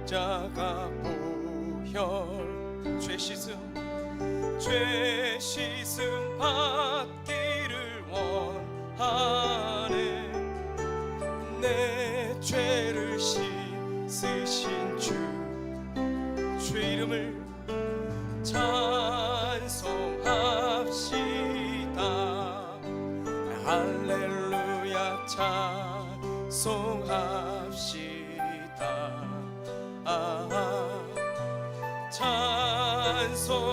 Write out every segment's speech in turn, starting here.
십자가 보혈 죄 씻음 받기를 원하네. 내 죄를 씻으신 주 이름을 찬송합시다. 할렐루야 찬송합시다. 찬송합시다.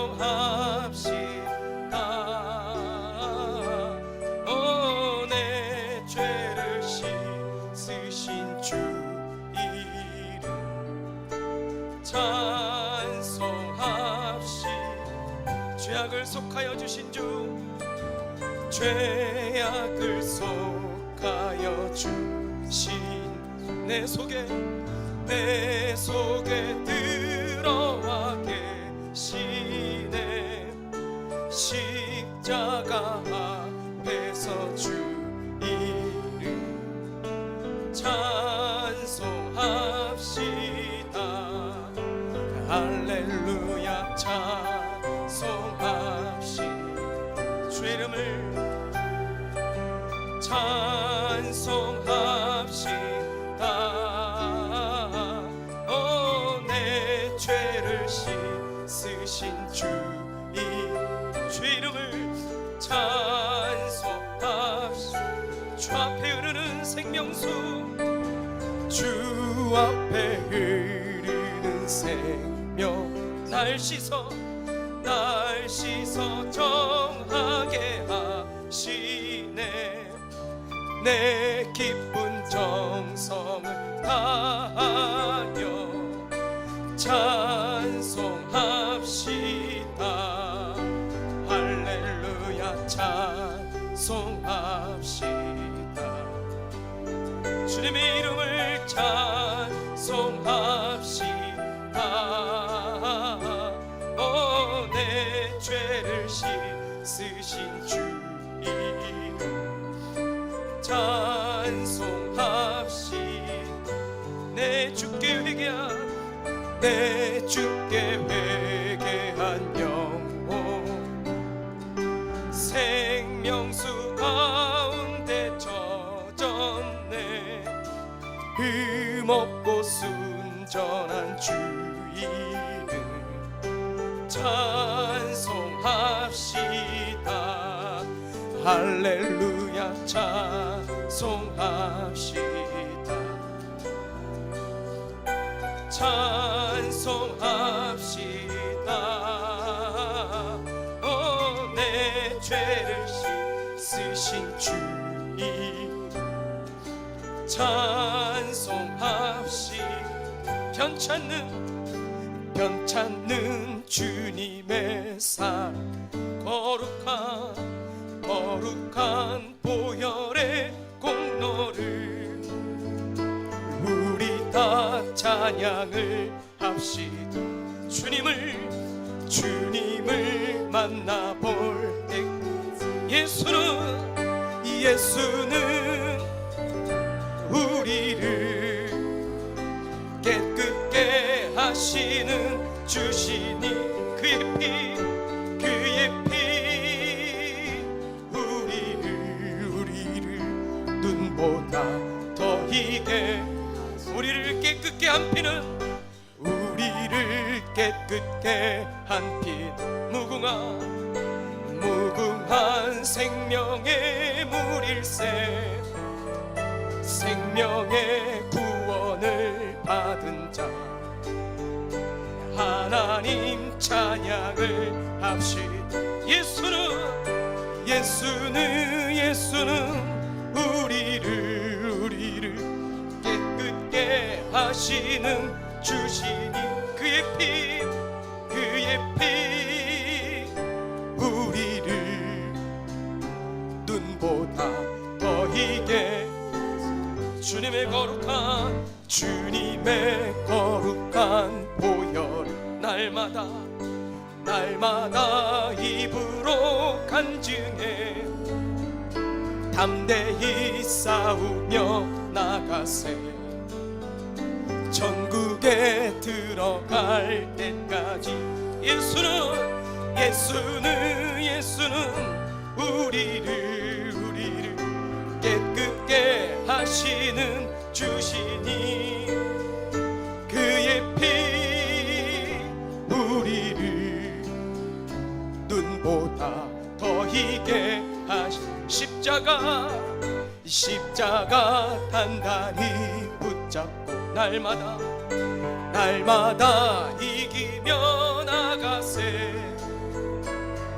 내 죄를 씻으신 주 이름 찬송합시다. 죄악을 속하여 주신 주, 죄악을 속하여 주신 내 속에 들어와 계시네. 십자가 앞에서 주 이름 찬송합시다. 할렐루야 찬송합시다. 주 이름을 찬송합시다. 내 죄를 씻으신 주 이름을 찬송합시다. 주 앞에 흐르는 생명수, 주 앞에 흐르는 생명, 날 씻어 정하게 하시네. 내 기쁜 정성을 다하여 찬송합시다. 할렐루야 찬송합시다. 주님의 이름을 찬송합시다. 내 죄를 씻으신 주 이름 찬송합시다. 내 주께 회개한 영혼, 생명수 가운데 젖었네. 흠없고 순전한 주 이름 찬송합시다. 할렐루야 찬송합시다. 찬송합시다. 내 죄를 씻으신 주 이름 찬송합시다. 편찮는 주님의 산, 거룩한 보혈의 공로를 우리 다 찬양을 합시다. 주님을 만나볼 때 예수는 우리를 깨끗게 하시는 주시니 그의 피 우리를 눈보다 더 희게, 우리를 깨끗게 한 피는, 우리를 깨끗게 한 피, 무궁한 생명의 물일세. 생명의 구원을 받은 자 하나님 찬양을 합시다. 예수는 우리를 깨끗게 하시는 주시니 그의 피 우리를 눈보다 더 희게, 주님의 거룩한 보혈 날마다 입으로 간증해 담대히 싸우며 나가세. 전국 천국에 들어갈 때까지 예수는 우리를 깨끗게 하시는 주시니 그의 피 우리를 눈보다 더 희게 하신 십자가 단단히 붙잡고 날마다 이기며 나가세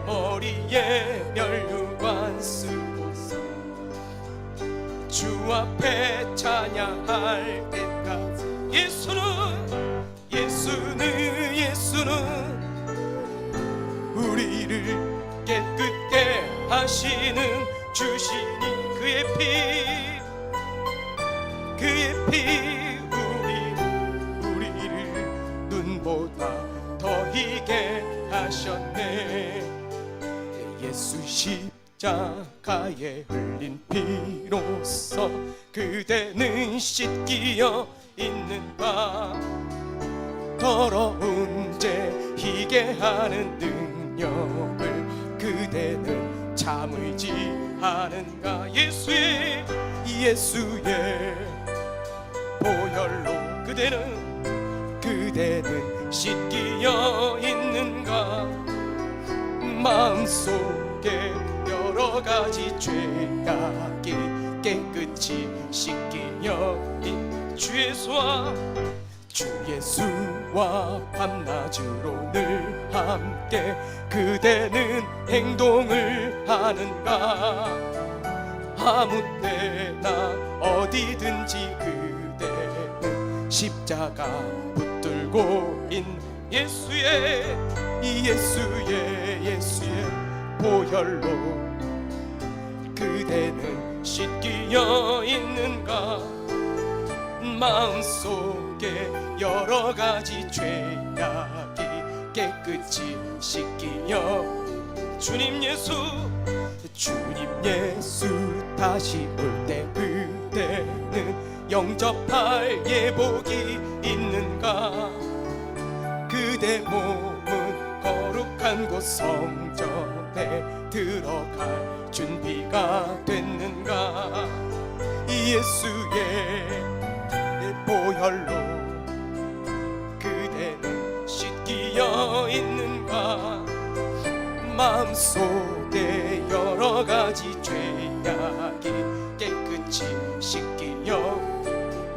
머리에 면류관 쓰고서 주 앞에 찬양할 때까지 예수는 우리를 깨끗게 하시는 주시니 그의 피 우리를 눈보다 더 희게 하셨네 예수 십자가에 흘린 피로써 그대는 씻기어 있는가 더러운 죄 희게 하는 능력을 그대는 참을지 하는가 예수의 보혈로 그대는 씻기어 있는가 마음속에 여러 가지 죄악이 깨끗이 씻기어 주 예수와 밤낮으로 늘 함께 그대는 행동을 하는가 아무 때나 어디든지 그대는 십자가 붙들고 있는 예수의 보혈로 그대는 씻기어 있는가 마음속에 여러 가지 죄악이 깨끗이 씻기어 주님 예수 다시 올 때 그대는 영접할 예복이 있는가 그대 몸은 거룩한 곳 성전에 들어갈 준비가 됐는가 예수의 보혈로 그대는 씻기어 있는가 마음속에 여러 가지 죄악이 깨끗이 씻기어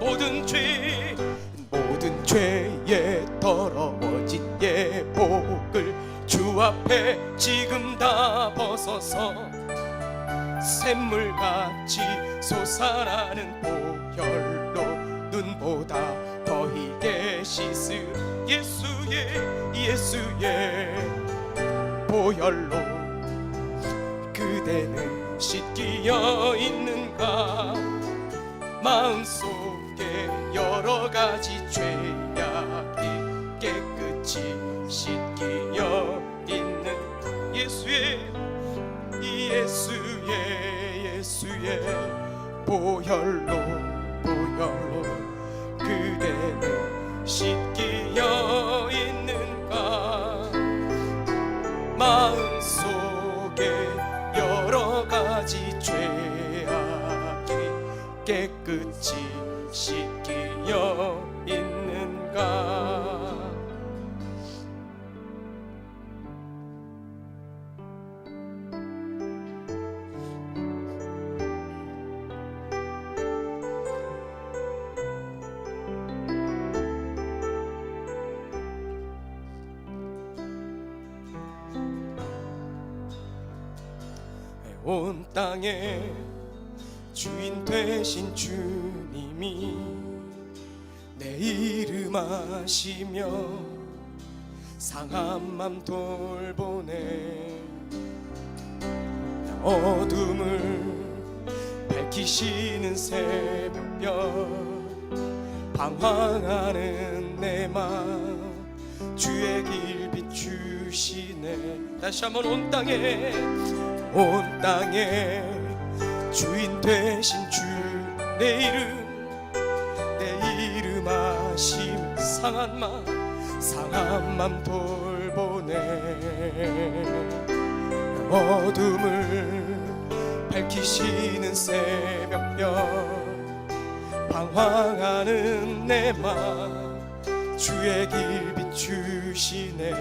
모든 죄에 더러워진 예복을 주 앞에 지금 다 벗어서 샘물같이 솟아나는 보혈로 눈보다 더 희게 씻은 예수의 보혈로 그대는 씻기어 있는가 마음속에 여러 가지 죄악이 깨끗이 씻기어 있는 예수의 보혈로 그대는 씻기어 있는가 마음속에 여러 가지 죄악이 깨끗이 씻기어 있는가 온 땅의 주인 되신 주님이 내 이름 아시며 상한 맘 돌보네 어둠을 밝히시는 새벽별 방황하는 내 맘 주의 길 비추시네 다시 한번 온 땅에 주인 되신 주 내 이름 아시면서 상한 맘 돌보네. 어둠을 밝히시는 새벽별, 방황하는 내 맘 주의 길 비추시네.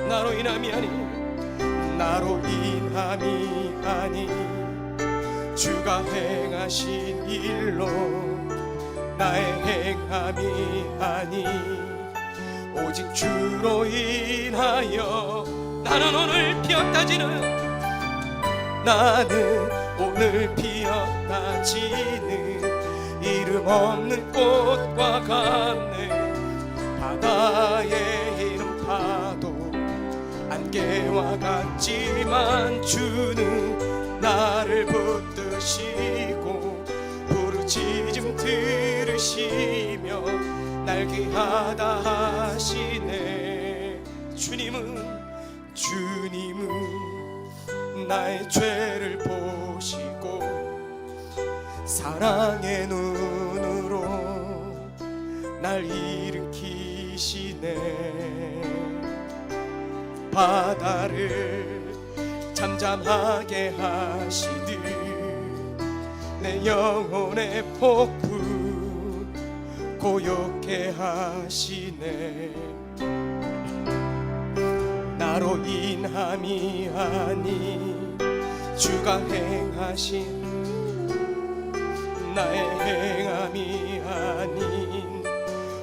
나로 인함이 아니 주가 행하신 일로, 나의 행함이 아니 오직 주로 인하여. 나는 오늘 피었다 지는 이름 없는 꽃과 같네. 바다의 이름 파도 안개와 같지만 주는 나를 붙드시고 부르짖음 들으시며 날 귀하다 하시네. 주님은 나의 죄를 보시고 사랑의 눈으로 날 일으키시네. 바다를 잠잠하게 하시듯 내 영혼의 폭풍 고요케 하시네. 나로 인함이 아니 주가 행하신, 나의 행함이 아닌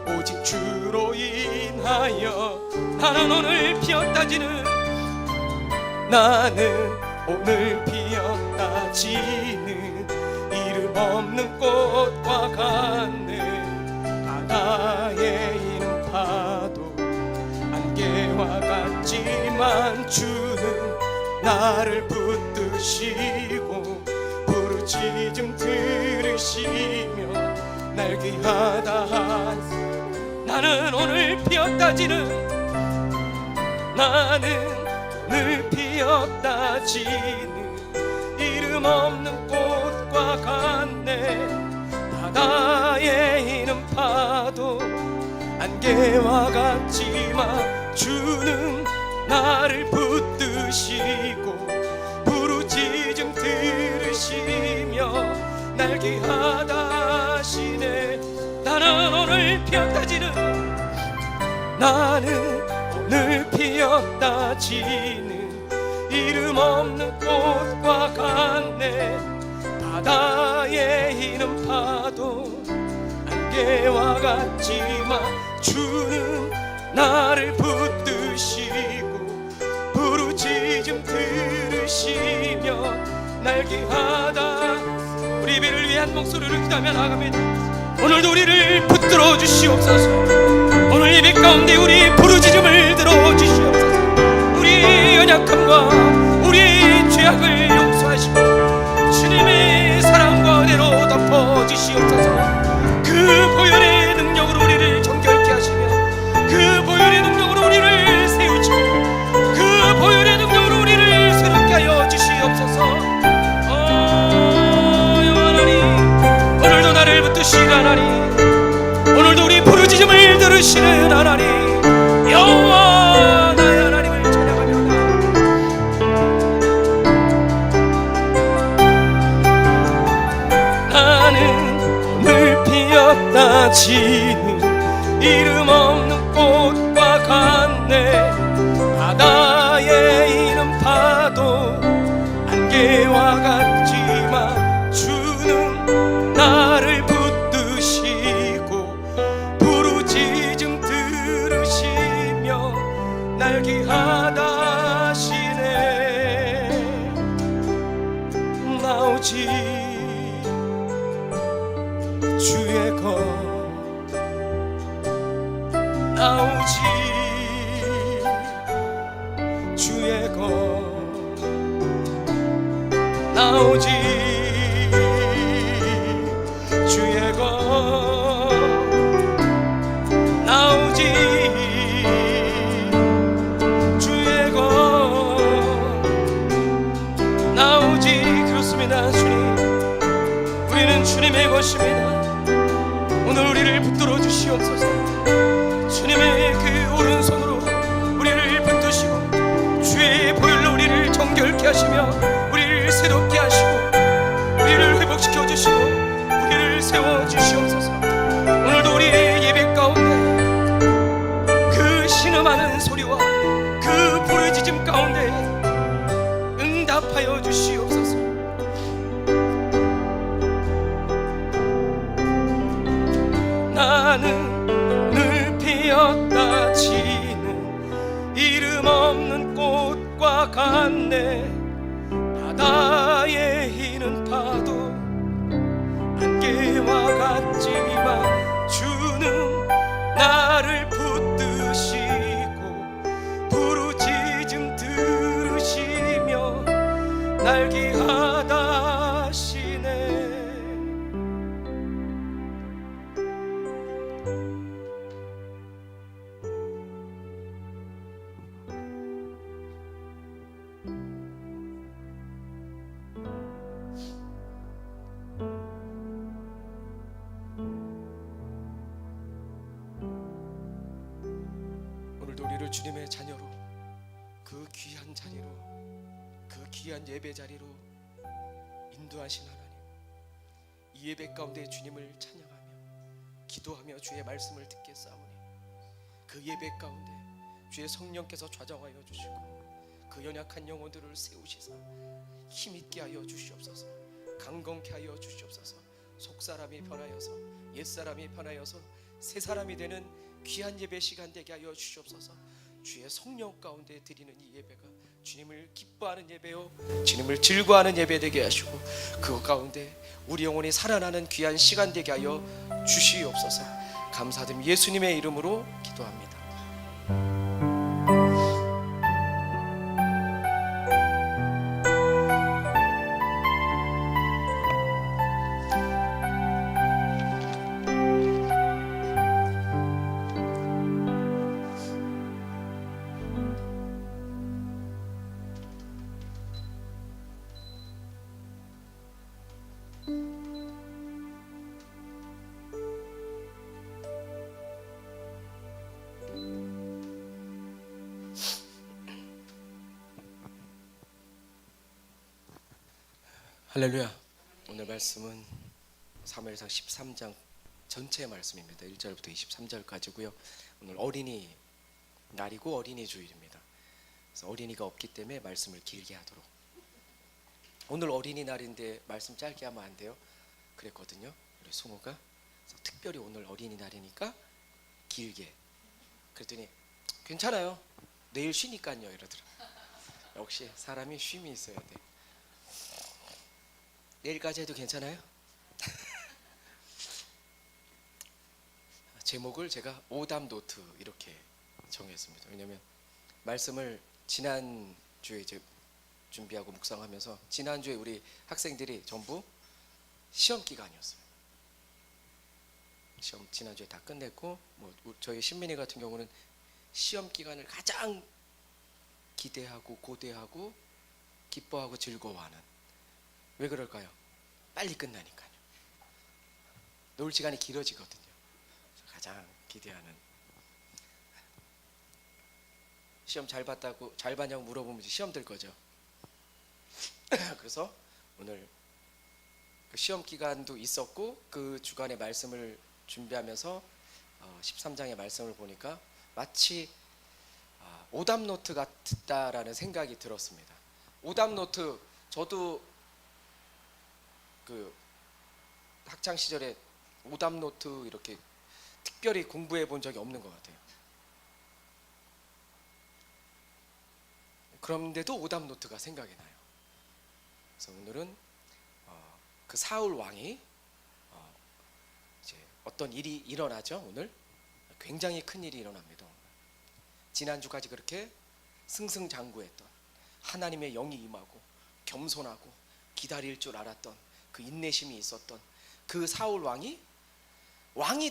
오직 주로 인하여. 나는 오늘 피었다 지는 이름 없는 꽃과 같네. 바다의 이름 파도 안개와 같지만 주는 나를 붙드시고 부르짖음 들으시며 날 귀하다 하시네. 나는 오늘 피었다 지는 이름 없는 꽃과 같네. 바다의 이름 파도 안개와 같지만 주는 나를 붙드시고 부르짖음 들으시며 날 귀하다 하시네. 나는 오늘 피었다 지는 이름 없는 꽃과 같네. 바다의 이름 파도 안개와 같지만 주는 나를 붙드시고 부르짖음 들으시며 날 귀하다. 우리 예배를 위해 한 목소리를 기도하며 나아갑니다. 오늘도 우리를 붙들어 주시옵소서. 오늘 예배 가운데 우리 부르짖음을 들어 주시옵소서. 우리 연약함과 우리 죄악을 용서하시고 주님의 사랑과 은혜로 덮어 주시옵소서. 그 보혈의 능력으로 우리를 정결케 하시며 그 보혈의 능력으로 우리를 세우시고 그 보혈의 능력으로 우리를 새롭게 하여 주시옵소서. 하나님, 오늘도 나를 붙드시는 하나님, 오늘도 우리 부르짖음을 들으시는 하나님, 여호와 나의 하나님을 찬양합니다. 나는 오늘 피었다 지는 이름 없는 꽃과 같네. 바다의 이름 파도 안개와 같지만 주는 나를 붙드시고 부르짖음 들으시며 날 귀하다 하시네. 나오지 주의 것 나오지 주의 것 나오지 주의 것 나오지 주의 것 나오지. 그렇습니다. 주님, 우리는 주님의 것입니다. 오늘 우리를 붙들어 주시옵소서. 같네. 바다에 희는 파도 안개와 같지만 주는 나를 붙드시고 부르짖음 들으시며 날 귀하다 하시네. 오늘도 우리를 주님의 자녀로, 그 귀한 자리로, 그 귀한 예배 자리로 인도하신 하나님, 이 예배 가운데 주님을 찬양하며 기도하며 주의 말씀을 듣겠사오니 그 예배 가운데 주의 성령께서 좌정하여 주시고 그 연약한 영혼들을 세우시사 힘있게 하여 주시옵소서. 강건케 하여 주시옵소서. 속사람이 변하여서 옛사람이 변하여서 새사람이 되는 귀한 예배 시간 되게 하여 주시옵소서. 주의 성령 가운데 드리는 이 예배가 주님을 기뻐하는 예배요, 주님을 즐거워하는 예배 되게 하시고 그 가운데 우리 영혼이 살아나는 귀한 시간 되게 하여 주시옵소서. 감사드립니다. 예수님의 이름으로 기도합니다. 할렐루야. 오늘 말씀은 사무엘상 13장 전체 말씀입니다. 1절부터 23절까지고요. 오늘 어린이 날이고 어린이 주일입니다. 그래서 어린이가 없기 때문에 말씀을 길게 하도록. 오늘 어린이날인데 말씀 짧게 하면 안 돼요? 그랬거든요. 우리 송우가. 그래서 특별히 오늘 어린이날이니까 길게. 그랬더니 괜찮아요. 내일 쉬니까요 이러더라. 역시 사람이 쉼이 있어야 돼. 내일까지 해도 괜찮아요? 제목을 제가 오답 노트 이렇게 정했습니다. 왜냐하면 말씀을 지난주에 이제 준비하고 묵상하면서 지난주에 우리 학생들이 전부 시험 기간이었어요. 시험 지난주에 다 끝냈고 뭐 저희 신민이 같은 경우는 시험 기간을 가장 기대하고 고대하고 기뻐하고 즐거워하는. 왜 그럴까요? 빨리 끝나니까요. 놀 시간이 길어지거든요. 가장 기대하는. 시험 잘 봤냐고 물어보면 시험 들 거죠. 그래서 오늘 그 시험 기간도 있었고 그 주간에 말씀을 준비하면서 13장의 말씀을 보니까 마치 오답 노트 같다라는 생각이 들었습니다. 오답 노트, 저도 그 학창 시절에 오답 노트 이렇게 특별히 공부해 본 적이 없는 것 같아요. 그런데도 오답 노트가 생각이 나요. 그래서 오늘은 그 사울 왕이 이제 어떤 일이 일어나죠. 오늘 굉장히 큰 일이 일어납니다. 지난주까지 그렇게 승승장구했던, 하나님의 영이 임하고 겸손하고 기다릴 줄 알았던, 그 인내심이 있었던 그 사울 왕이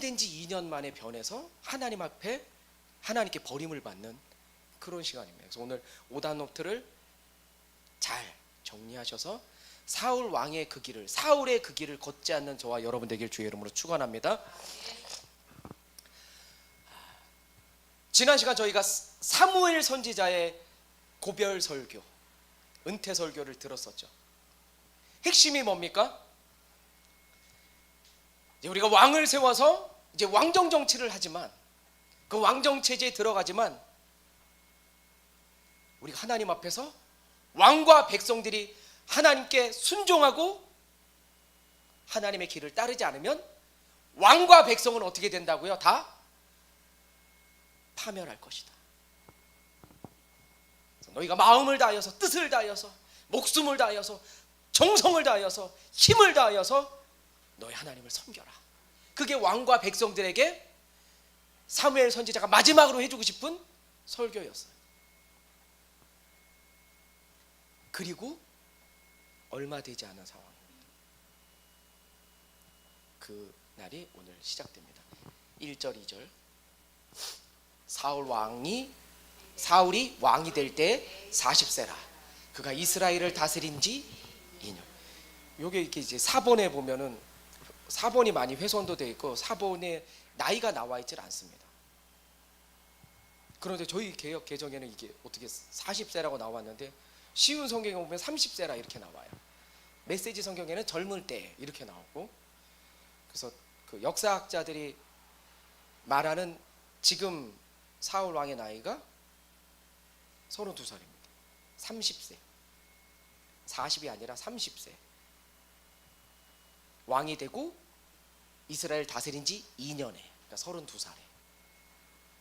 된 지 2년 만에 변해서 하나님 앞에 하나님께 버림을 받는 그런 시간입니다. 그래서 오늘 오답 노트를 잘 정리하셔서 사울 왕의 그 길을, 사울의 그 길을 걷지 않는 저와 여러분 되길 주의 이름으로 축원합니다. 지난 시간 저희가 사무엘 선지자의 고별 설교, 은퇴 설교를 들었었죠. 핵심이 뭡니까? 이제 우리가 왕을 세워서 이제 왕정 정치를 하지만, 그 왕정 체제에 들어가지만 우리가 하나님 앞에서 왕과 백성들이 하나님께 순종하고 하나님의 길을 따르지 않으면 왕과 백성은 어떻게 된다고요? 다 파멸할 것이다. 너희가 마음을 다하여서 뜻을 다하여서 목숨을 다하여서 정성을 다하여서 힘을 다하여서 너희 하나님을 섬겨라. 그게 왕과 백성들에게 사무엘 선지자가 마지막으로 해주고 싶은 설교였어요. 그리고 얼마 되지 않은 상황입니다. 그 날이 오늘 시작됩니다. 1절 2절. 사울이 왕이 될 때 40세라. 그가 이스라엘을 다스린 지 2년. 요게 이렇게 이제 사본에 보면은 사본이 많이 훼손도 되어 있고 사본에 나이가 나와 있질 않습니다. 그런데 저희 개역 개정에는 이게 어떻게 40세라고 나왔는데 쉬운 성경에 보면 30세라 이렇게 나와요. 메시지 성경에는 젊을 때 이렇게 나오고, 그래서 그 역사학자들이 말하는 지금 사울 왕의 나이가 32살입니다. 30세. 40이 아니라 30세. 왕이 되고 이스라엘 다스린 지 2년에, 그러니까 32살에.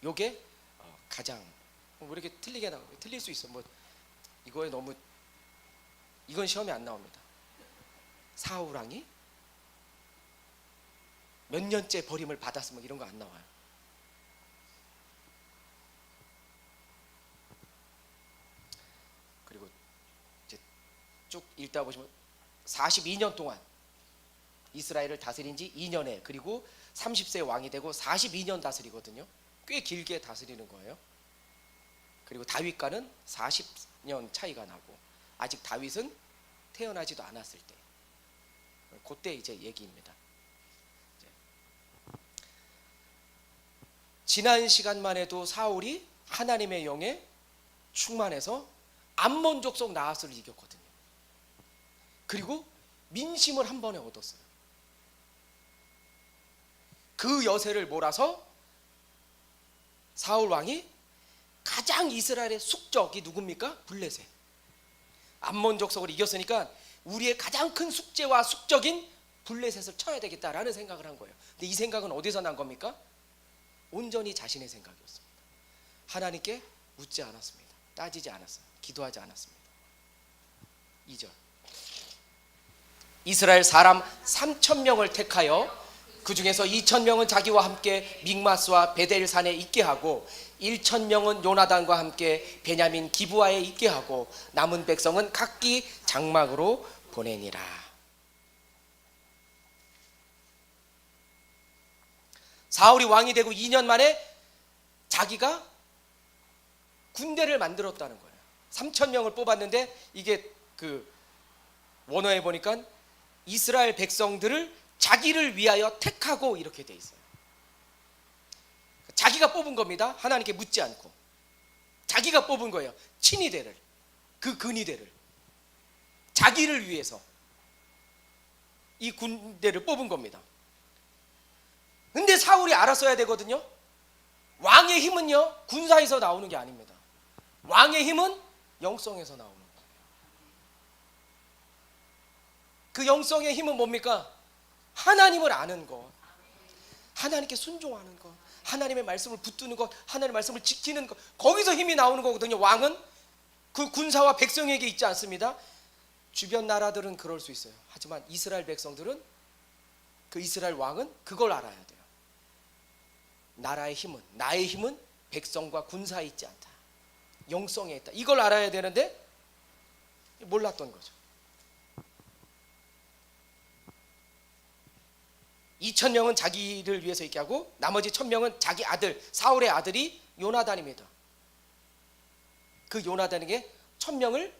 요게 가장 왜 이렇게 틀리게 나와요? 틀릴 수 있어. 뭐 이거에 너무 이건 시험에 안 나옵니다. 사울 왕이 몇 년째 버림을 받았으면 이런 거 안 나와요. 그리고 이제 쭉 읽다 보시면 42년 동안 이스라엘을 다스린 지 2년에, 그리고 30세 왕이 되고 42년 다스리거든요. 꽤 길게 다스리는 거예요. 그리고 다윗과는 40년 차이가 나고, 아직 다윗은 태어나지도 않았을 때, 그때 이제 얘기입니다. 지난 시간만 해도 사울이 하나님의 영에 충만해서 암몬 족속 나하스를 이겼거든요. 그리고 민심을 한 번에 얻었어요. 그 여세를 몰아서 사울 왕이 가장 이스라엘의 숙적이 누굽니까? 블레셋. 암몬 족속을 이겼으니까 우리의 가장 큰 숙제와 숙적인 블레셋을 쳐야 되겠다라는 생각을 한 거예요. 근데 이 생각은 어디서 난 겁니까? 온전히 자신의 생각이었습니다. 하나님께 묻지 않았습니다. 따지지 않았어요. 기도하지 않았습니다. 2절. 이스라엘 사람 3,000명을 택하여 그 중에서 2,000명은 자기와 함께 믹마스와 베델산에 있게 하고 1,000명은 요나단과 함께 베냐민 기브아에 있게 하고 남은 백성은 각기 장막으로 보내니라. 사울이 왕이 되고 2년 만에 자기가 군대를 만들었다는 거예요. 3,000명을 뽑았는데 이게 그 원어에 보니까 이스라엘 백성들을 자기를 위하여 택하고 이렇게 돼 있어요. 자기가 뽑은 겁니다. 하나님께 묻지 않고 자기가 뽑은 거예요. 친위대를, 그 근위대를 자기를 위해서 이 군대를 뽑은 겁니다. 근데 사울이 알았어야 되거든요. 왕의 힘은요 군사에서 나오는 게 아닙니다. 왕의 힘은 영성에서 나오는 거예요. 그 영성의 힘은 뭡니까? 하나님을 아는 것, 하나님께 순종하는 것, 하나님의 말씀을 붙드는 것, 하나님의 말씀을 지키는 것, 거기서 힘이 나오는 거거든요. 왕은 그 군사와 백성에게 있지 않습니다. 주변 나라들은 그럴 수 있어요. 하지만 이스라엘 백성들은, 그 이스라엘 왕은 그걸 알아야 돼요. 나라의 힘은, 나의 힘은 백성과 군사에 있지 않다. 영성에 있다. 이걸 알아야 되는데 몰랐던 거죠. 2,000명은 자기를 위해서 있게 하고 나머지 1,000명은 자기 아들, 사울의 아들이 요나단입니다. 그 요나단에게 1,000명은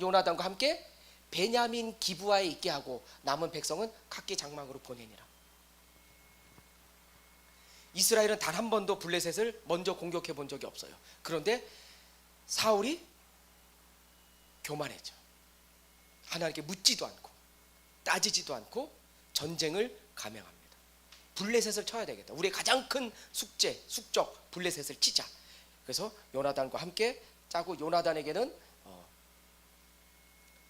요나단과 함께 베냐민 기브아에 있게 하고 남은 백성은 각기 장막으로 보내니라. 이스라엘은 단 한 번도 블레셋을 먼저 공격해 본 적이 없어요. 그런데 사울이 교만했죠. 하나님께 묻지도 않고 따지지도 않고 전쟁을 감행합니다. 블레셋을 쳐야 되겠다. 우리의 가장 큰 숙제, 숙적 블레셋을 치자. 그래서 요나단과 함께 짜고 요나단에게는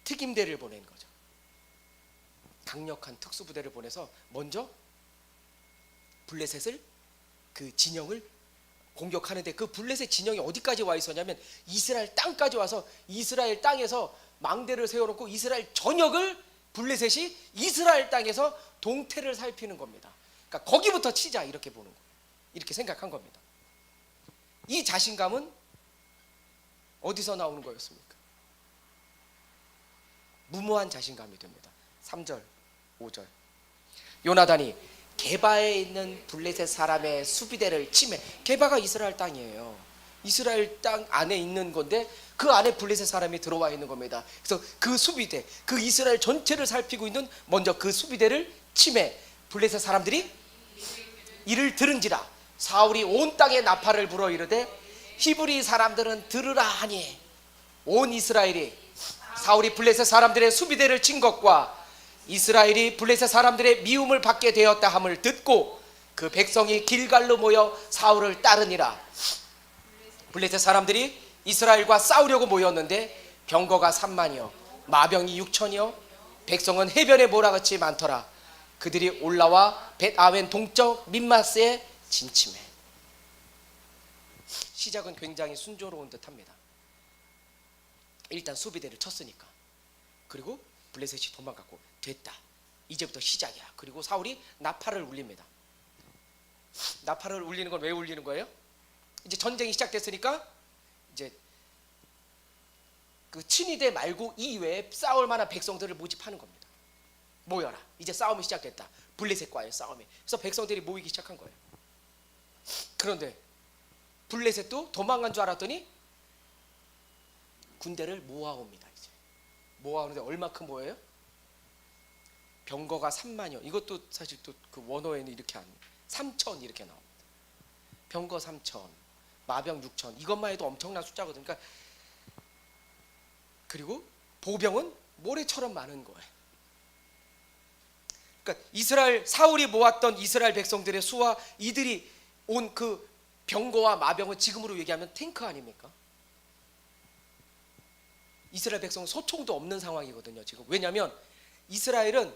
특임대를 보낸 거죠. 강력한 특수부대를 보내서 먼저 블레셋을, 그 진영을 공격하는데 그 블레셋 진영이 어디까지 와 있었냐면 이스라엘 땅까지 와서 이스라엘 땅에서 망대를 세워놓고 이스라엘 전역을 블레셋이 이스라엘 땅에서 동태를 살피는 겁니다. 그러니까 거기부터 치자 이렇게 보는 거예요. 이렇게 생각한 겁니다. 이 자신감은 어디서 나오는 거였습니까? 무모한 자신감이 됩니다. 3절 5절 요나단이 게바에 있는 블레셋 사람의 수비대를 침해. 게바가 이스라엘 땅이에요. 이스라엘 땅 안에 있는 건데 그 안에 블레셋 사람이 들어와 있는 겁니다. 그래서 그 수비대, 그 이스라엘 전체를 살피고 있는 먼저 그 수비대를 침해. 블레셋 사람들이 이를 들은지라 사울이 온 땅에 나팔을 불어 이르되 히브리 사람들은 들으라 하니 온 이스라엘이 사울이 블레셋 사람들의 수비대를 친 것과 이스라엘이 블레셋 사람들의 미움을 받게 되었다 함을 듣고 그 백성이 길갈로 모여 사울을 따르니라. 블레셋 사람들이 이스라엘과 싸우려고 모였는데 병거가 3만이요 마병이 6천이요 백성은 해변의 모라같이 많더라. 그들이 올라와 벳아웬 동쪽 민마스에 진침해. 시작은 굉장히 순조로운 듯합니다. 일단 수비대를 쳤으니까. 그리고 블레셋이 도망갔고 됐다. 이제부터 시작이야. 그리고 사울이 나팔을 울립니다. 나팔을 울리는 건 왜 울리는 거예요? 이제 전쟁이 시작됐으니까 이제 그 친위대 말고 이외에 싸울 만한 백성들을 모집하는 겁니다. 모여라. 이제 싸움이 시작됐다. 블레셋과의 싸움이. 그래서 백성들이 모이기 시작한 거예요. 그런데 블레셋도 도망간 줄 알았더니 군대를 모아옵니다. 이제 모아오는데 얼마큼 모여요? 병거가 3만여. 이것도 사실 또 그 원어에는 이렇게 안 3천 이렇게 나옵니다. 병거 3천, 마병 6천. 이것만 해도 엄청난 숫자거든요. 그러니까 그리고 보병은 모래처럼 많은 거예요. 그러니까 이스라엘 사울이 모았던 이스라엘 백성들의 수와 이들이 온 그 병거와 마병은 지금으로 얘기하면 탱크 아닙니까? 이스라엘 백성은 소총도 없는 상황이거든요. 지금 왜냐하면 이스라엘은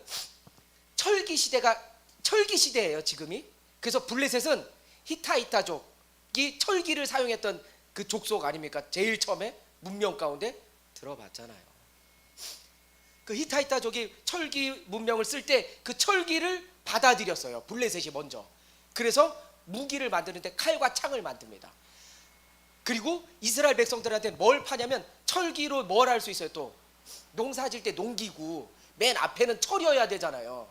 철기 시대예요. 지금이. 그래서 블레셋은 히타이타족이 철기를 사용했던 그 족속 아닙니까? 제일 처음에 문명 가운데 들어봤잖아요. 그 히타이타족이 철기 문명을 쓸 때 그 철기를 받아들였어요. 블레셋이 먼저. 그래서 무기를 만드는데 칼과 창을 만듭니다. 그리고 이스라엘 백성들한테 뭘 파냐면 철기로 뭘 할 수 있어요. 또 농사 질 때 농기구 맨 앞에는 철이어야 되잖아요.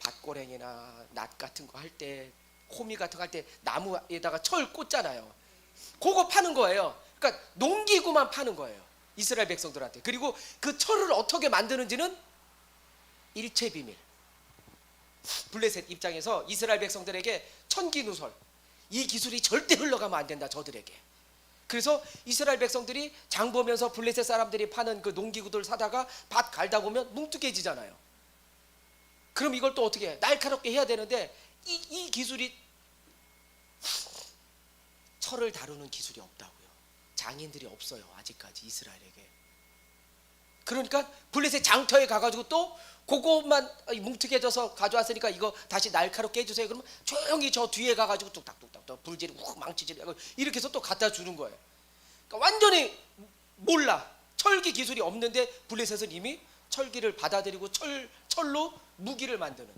밭고랭이나 낫 같은 거 할 때 호미 같은 거 할 때 나무에다가 철 꽂잖아요. 그거 파는 거예요. 그러니까 농기구만 파는 거예요. 이스라엘 백성들한테. 그리고 그 철을 어떻게 만드는지는 일체 비밀. 블레셋 입장에서 이스라엘 백성들에게 천기누설, 이 기술이 절대 흘러가면 안 된다. 저들에게. 그래서 이스라엘 백성들이 장 보면서 블레셋 사람들이 파는 그 농기구들 사다가 밭 갈다 보면 뭉툭해지잖아요. 그럼 이걸 또 어떻게 해? 날카롭게 해야 되는데 이 기술이 철을 다루는 기술이 없다고요. 장인들이 없어요. 아직까지 이스라엘에게. 그러니까 블레셋 장터에 가가지고 또 그것만 뭉툭해져서 가져왔으니까 이거 다시 날카롭게 해주세요. 그러면 조용히 저 뒤에 가가지고 뚝딱뚝딱 불 지르고 훅 망치지르고 이렇게 해서 또 갖다 주는 거예요. 그러니까 완전히 몰라. 철기 기술이 없는데 블레셋은 이미 철기를 받아들이고 철로 무기를 만드는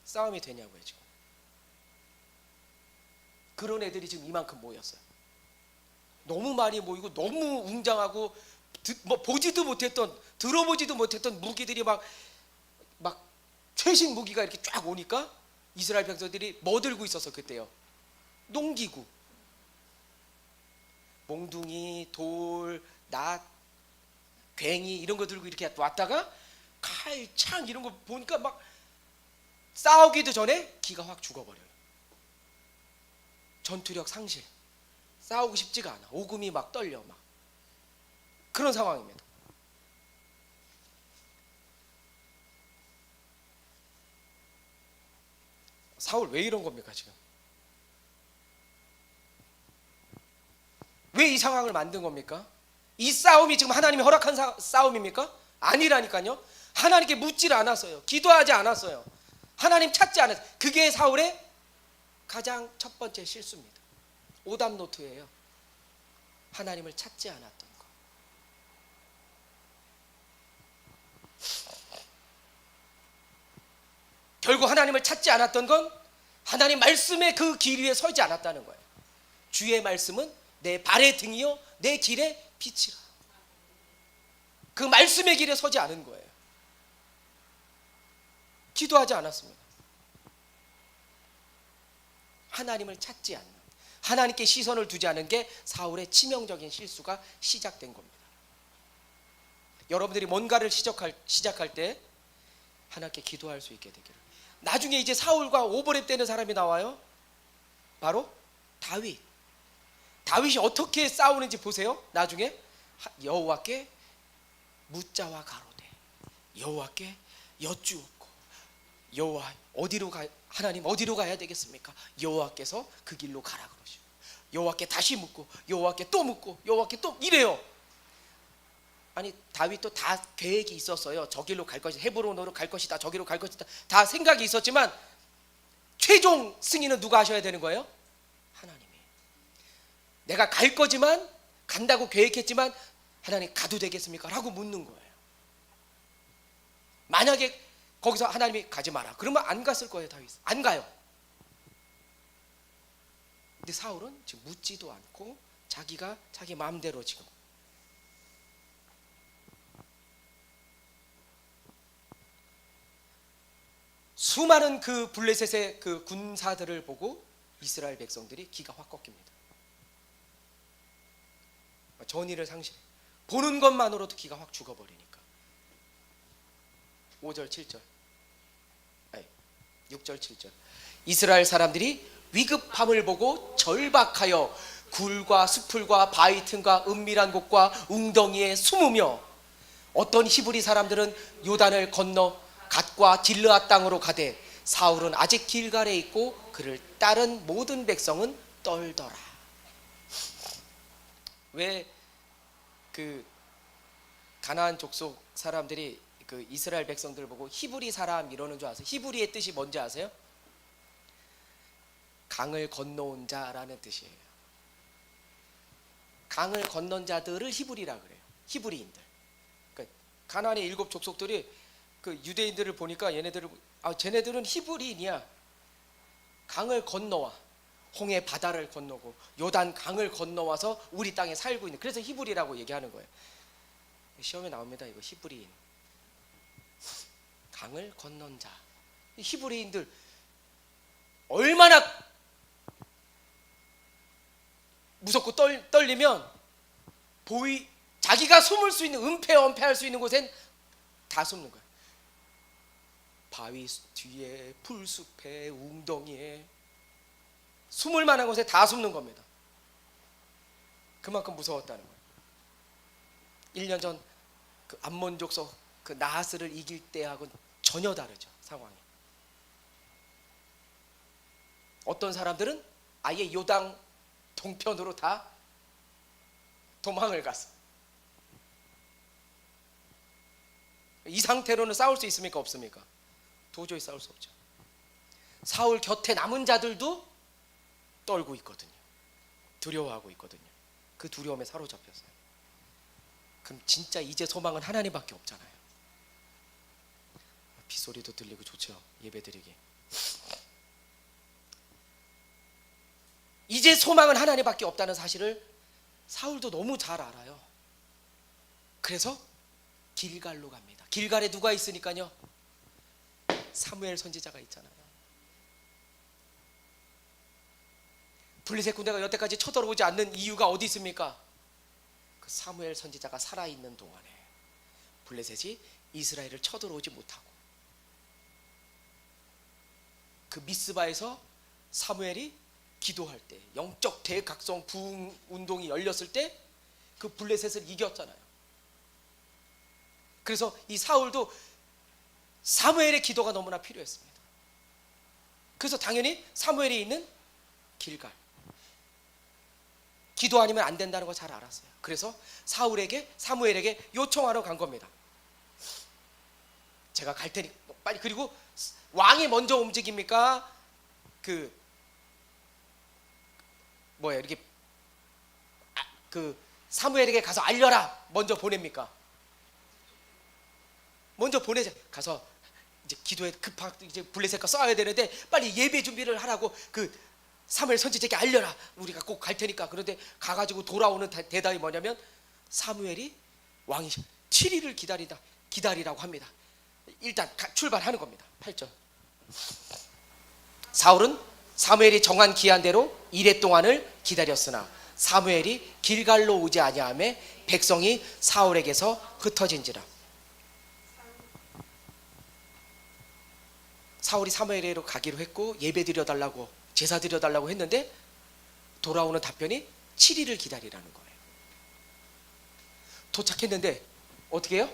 싸움이 되냐고요. 지금 그런 애들이 지금 이만큼 모였어요. 너무 많이 모이고 너무 웅장하고 뭐 보지도 못했던 들어보지도 못했던 무기들이 막 최신 무기가 이렇게 쫙 오니까 이스라엘 백성들이 뭐 들고 있었어 그때요? 농기구, 몽둥이, 돌, 낫, 괭이 이런 거 들고 이렇게 왔다가 칼, 창 이런 거 보니까 막 싸우기도 전에 기가 확 죽어버려요. 전투력 상실, 싸우고 싶지가 않아. 오금이 막 떨려 막 그런 상황입니다. 사울 왜 이런 겁니까 지금? 왜 이 상황을 만든 겁니까? 이 싸움이 지금 하나님이 허락한 싸움입니까? 아니라니까요. 하나님께 묻질 않았어요. 기도하지 않았어요. 하나님 찾지 않았어요. 그게 사울의 가장 첫 번째 실수입니다. 오답 노트예요. 하나님을 찾지 않았던 것. 결국 하나님을 찾지 않았던 건 하나님 말씀의 그 길 위에 서지 않았다는 거예요. 주의 말씀은 내 발의 등이요 내 길의 빛이라. 그 말씀의 길에 서지 않은 거예요. 기도하지 않았습니다. 하나님을 찾지 않는, 하나님께 시선을 두지 않은 게 사울의 치명적인 실수가 시작된 겁니다. 여러분들이 뭔가를 시작할 때 하나님께 기도할 수 있게 되기를. 나중에 이제 사울과 오버랩되는 사람이 나와요. 바로 다윗. 다윗이 어떻게 싸우는지 보세요. 나중에 여호와께 묻자와 가로되 여호와께 여쭈었고, 여호와 어디로 가, 하나님 어디로 가야 되겠습니까? 여호와께서 그 길로 가라 그러시고, 여호와께 다시 묻고, 여호와께 또 묻고, 여호와께 또 이래요. 아니 다윗도 다 계획이 있었어요. 저 길로 갈 것이다, 헤브론으로 갈 것이다, 저기로 갈 것이다, 다 생각이 있었지만 최종 승인은 누가 하셔야 되는 거예요? 하나님이. 내가 갈 거지만, 간다고 계획했지만 하나님 가도 되겠습니까? 라고 묻는 거예요. 만약에 거기서 하나님이 가지 마라 그러면 안 갔을 거예요. 다윗 안 가요. 근데 사울은 지금 묻지도 않고 자기가 자기 마음대로 지금. 수많은 그 블레셋의 그 군사들을 보고 이스라엘 백성들이 기가 확 꺾입니다. 전의를 상실해. 보는 것만으로도 기가 확 죽어버리니까. 5절 7절 아니 6절 7절 이스라엘 사람들이 위급함을 보고 절박하여 굴과 수풀과 바위 틈과 은밀한 곳과 웅덩이에 숨으며, 어떤 히브리 사람들은 요단을 건너 갓과 딜르아 땅으로 가되 사울은 아직 길갈에 있고 그를 따른 모든 백성은 떨더라. 왜 그 가나안 족속 사람들이 그 이스라엘 백성들 보고 히브리 사람 이러는 줄 아세요? 히브리의 뜻이 뭔지 아세요? 강을 건너온 자라는 뜻이에요. 강을 건넌 자들을 히브리라 그래요. 히브리인들. 그러니까 가나안의 7 족속들이 그 유대인들을 보니까 얘네들을 쟤네들은 히브리인이야. 강을 건너와 홍해 바다를 건너고 요단 강을 건너와서 우리 땅에 살고 있는, 그래서 히브리라고 얘기하는 거예요. 시험에 나옵니다. 이거 히브리인. 강을 건넌 자. 히브리인들 얼마나 무섭고 떨리면 자기가 숨을 수 있는, 은폐할 수 있는 곳엔 다 숨는 거예요. 바위 뒤에, 풀숲에, 웅덩이에, 숨을 만한 곳에 다 숨는 겁니다. 그만큼 무서웠다는 거예요. 1년 전 그 암몬 족속 그 나하스를 이길 때하고는 전혀 다르죠, 상황이. 어떤 사람들은 아예 요당 동편으로 다 도망을 갔어. 이 상태로는 싸울 수 있습니까? 없습니까? 도저히 싸울 수 없죠. 사울 곁에 남은 자들도 떨고 있거든요. 두려워하고 있거든요. 그 두려움에 사로잡혔어요. 그럼 진짜 이제 소망은 하나님밖에 없잖아요. 빗소리도 들리고 좋죠, 예배드리기. 이제 소망은 하나님밖에 없다는 사실을 사울도 너무 잘 알아요. 그래서 길갈로 갑니다. 길갈에 누가 있으니까요? 사무엘 선지자가 있잖아요. 블레셋 군대가 여태까지 쳐들어오지 않는 이유가 어디 있습니까? 그 사무엘 선지자가 살아있는 동안에 블레셋이 이스라엘을 쳐들어오지 못하고, 그 미스바에서 사무엘이 기도할 때, 영적 대각성 부흥 운동이 열렸을 때 그 블레셋을 이겼잖아요. 그래서 이 사울도 사무엘의 기도가 너무나 필요했습니다. 그래서 당연히 사무엘이 있는 길갈, 기도 아니면 안 된다는 거 잘 알았어요. 그래서 사무엘에게 요청하러 간 겁니다. 제가 갈 테니 빨리. 그리고 왕이 먼저 움직입니까? 그 뭐예요? 이렇게 그 사무엘에게 가서 알려라 먼저 보냅니까? 먼저 보내자. 가서 이제 기도에 급하게 이제 블레셋과 싸워야 되는데 빨리 예배 준비를 하라고 그 사무엘 선지자에게 알려라. 우리가 꼭 갈 테니까. 그런데 가가지고 돌아오는 대답이 뭐냐면 사무엘이 왕이 7일을 기다리라고 합니다. 일단 출발하는 겁니다. 8절. 사울은 사무엘이 정한 기한대로 이레 동안을 기다렸으나 사무엘이 길갈로 오지 아니하매 백성이 사울에게서 흩어진지라. 사울이 사무엘에게로 가기로 했고 예배 드려달라고 제사 드려달라고 했는데 돌아오는 답변이 7일을 기다리라는 거예요. 도착했는데 어떻게 해요?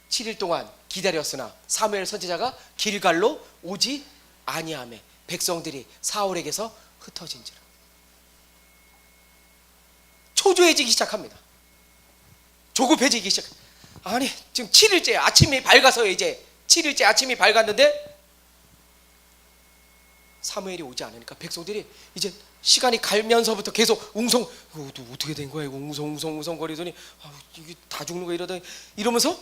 7일 동안 기다렸으나 사무엘 선지자가 길갈로 오지 아니하매 백성들이 사울에게서 흩어진지라. 초조해지기 시작합니다. 조급해지기 시작. 아니 지금 7일째 아침이 밝아서 이제 7일째 아침이 밝았는데 사무엘이 오지 않으니까 백성들이 이제 시간이 가면서부터 계속 웅성 어떻게 된 거야 이거 웅성 거리더니 이게 다 죽는 거 이러더니 이러면서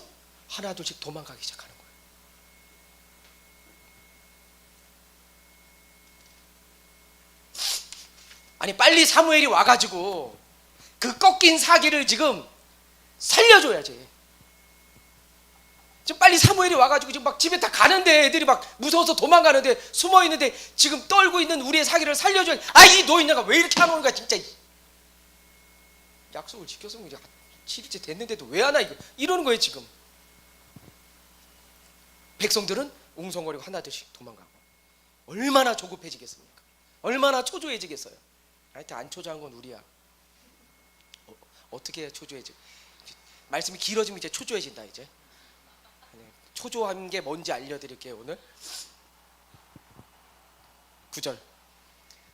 하나 둘씩 도망가기 시작하는 거예요. 아니 빨리 사무엘이 와가지고 그 꺾인 사기를 지금 살려줘야지. 지금 빨리 사무엘이 와가지고 지금 막 집에 다 가는데 애들이 막 무서워서 도망가는데 숨어 있는데 지금 떨고 있는 우리의 사기를 살려줘야. 이 노인네가 왜 이렇게 안 오는 거야 진짜. 약속을 지켰으면 이제 7일째 됐는데도 왜 안 와 이러는 거예요 지금. 백성들은 웅성거리고 하나둘씩 도망가고. 얼마나 조급해지겠습니까? 얼마나 초조해지겠어요. 하여튼 안 초조한 건 우리야. 어떻게 초조해지? 말씀이 길어지면 이제 초조해진다 이제. 초조한 게 뭔지 알려드릴게요. 오늘 9절.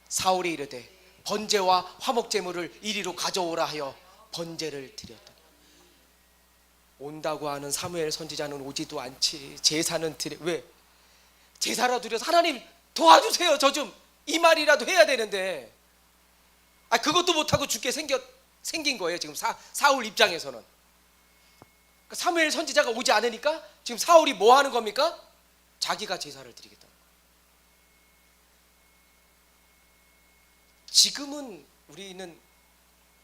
사울이 이르되 번제와 화목제물을 이리로 가져오라 하여 번제를 드렸다. 온다고 하는 사무엘 선지자는 오지도 않지. 제사는 드려. 왜? 제사라도 드려서 하나님 도와주세요 저 좀 이 말이라도 해야 되는데 그것도 못하고 죽게 생긴 거예요 지금 사울 입장에서는. 사무엘 선지자가 오지 않으니까 지금 사울이 뭐 하는 겁니까? 자기가 제사를 드리겠다는 거예요. 지금은 우리는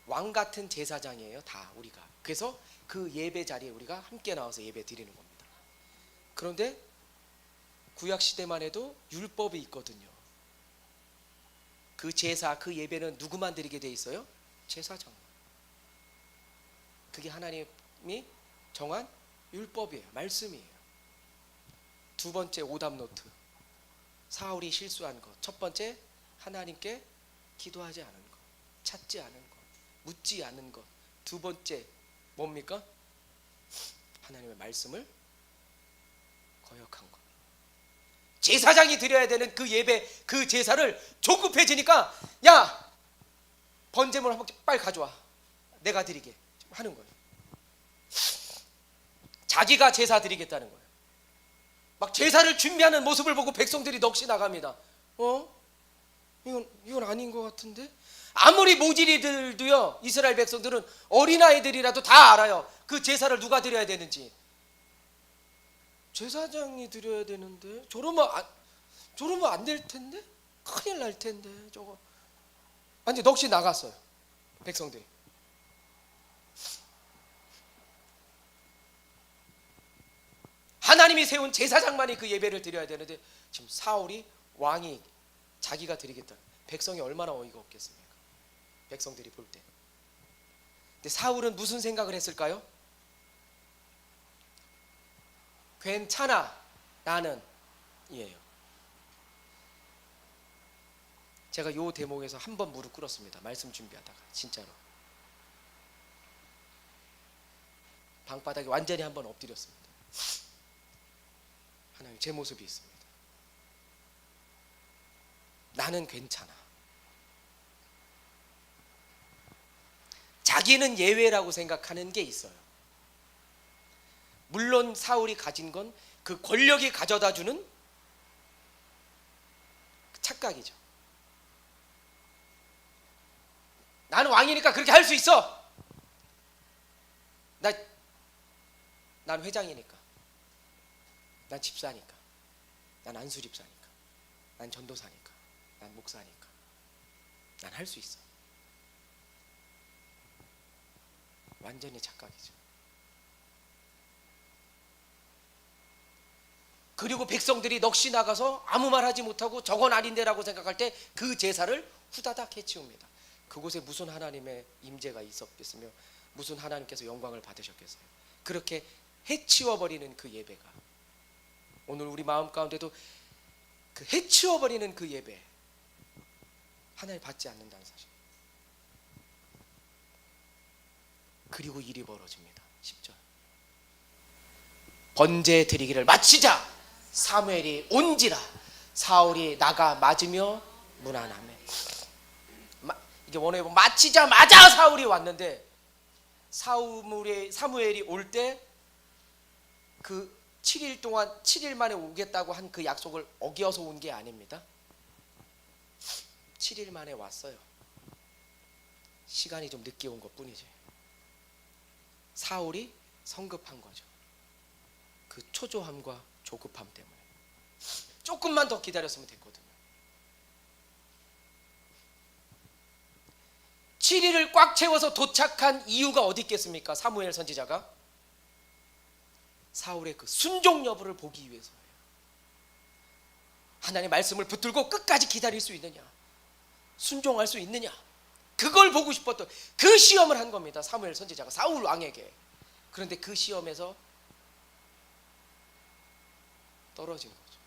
왕 같은 제사장이에요 다 우리가. 그래서 그 예배 자리에 우리가 함께 나와서 예배 드리는 겁니다. 그런데 구약 시대만 해도 율법이 있거든요. 그 제사 그 예배는 누구만 드리게 돼 있어요? 제사장. 그게 하나님이 정한 율법이에요. 말씀이에요. 두 번째 오답 노트. 사울이 실수한 것. 첫 번째 하나님께 기도하지 않은 것, 찾지 않은 것, 묻지 않은 것. 두 번째 뭡니까? 하나님의 말씀을 거역한 것. 제사장이 드려야 되는 그 예배 그 제사를 조급해지니까 야 번제물 한번 빨리 가져와 내가 드리게 하는 거예요. 자기가 제사 드리겠다는 거예요. 막 제사를 준비하는 모습을 보고 백성들이 넋이 나갑니다. 이건 아닌 것 같은데. 아무리 모질이들도요 이스라엘 백성들은 어린아이들이라도 다 알아요. 그 제사를 누가 드려야 되는지. 제사장이 드려야 되는데 저러면 안 될 텐데. 큰일 날 텐데 저거. 완전 넋이 나갔어요 백성들이. 하나님이 세운 제사장만이 그 예배를 드려야 되는데 지금 사울이 왕이 자기가 드리겠다. 백성이 얼마나 어이가 없겠습니까? 백성들이 볼 때. 근데 사울은 무슨 생각을 했을까요? 괜찮아 나는 이에요. 제가 요 대목에서 한 번 무릎 꿇었습니다. 말씀 준비하다가 진짜로 방바닥에 완전히 한 번 엎드렸습니다. 하나님 제 모습이 있습니다. 나는 괜찮아. 자기는 예외라고 생각하는 게 있어요. 물론 사울이 가진 건 그 권력이 가져다주는 착각이죠. 나는 왕이니까 그렇게 할 수 있어. 난 회장이니까, 난 집사니까, 난 안수 집사니까, 난 전도사니까, 난 목사니까, 난 할 수 있어. 완전히 착각이죠. 그리고 백성들이 넋이 나가서 아무 말 하지 못하고 저건 아닌데라고 생각할 때 그 제사를 후다닥 해치웁니다. 그곳에 무슨 하나님의 임재가 있었겠으며 무슨 하나님께서 영광을 받으셨겠어요. 그렇게 해치워버리는 그 예배가 오늘 우리 마음 가운데도 그 해치워버리는 그 예배 하나님 받지 않는다는 사실. 그리고 일이 벌어집니다. 10절 번제 드리기를 마치자 사무엘이 온지라 사울이 나가 맞으며 문안하매. 이게 원어에 보면 마치자마자 사울이 왔는데 사무엘이 올 때 그 7일 동안 7일 만에 오겠다고 한 그 약속을 어겨서 온 게 아닙니다. 7일 만에 왔어요. 시간이 좀 늦게 온 것 뿐이지. 사울이 성급한 거죠. 그 초조함과 조급함 때문에. 조금만 더 기다렸으면 됐거든요. 7일을 꽉 채워서 도착한 이유가 어디 있겠습니까? 사무엘 선지자가 사울의 그 순종 여부를 보기 위해서예요. 하나님의 말씀을 붙들고 끝까지 기다릴 수 있느냐, 순종할 수 있느냐, 그걸 보고 싶었던 그 시험을 한 겁니다. 사무엘 선지자가 사울 왕에게. 그런데 그 시험에서 떨어진 거죠.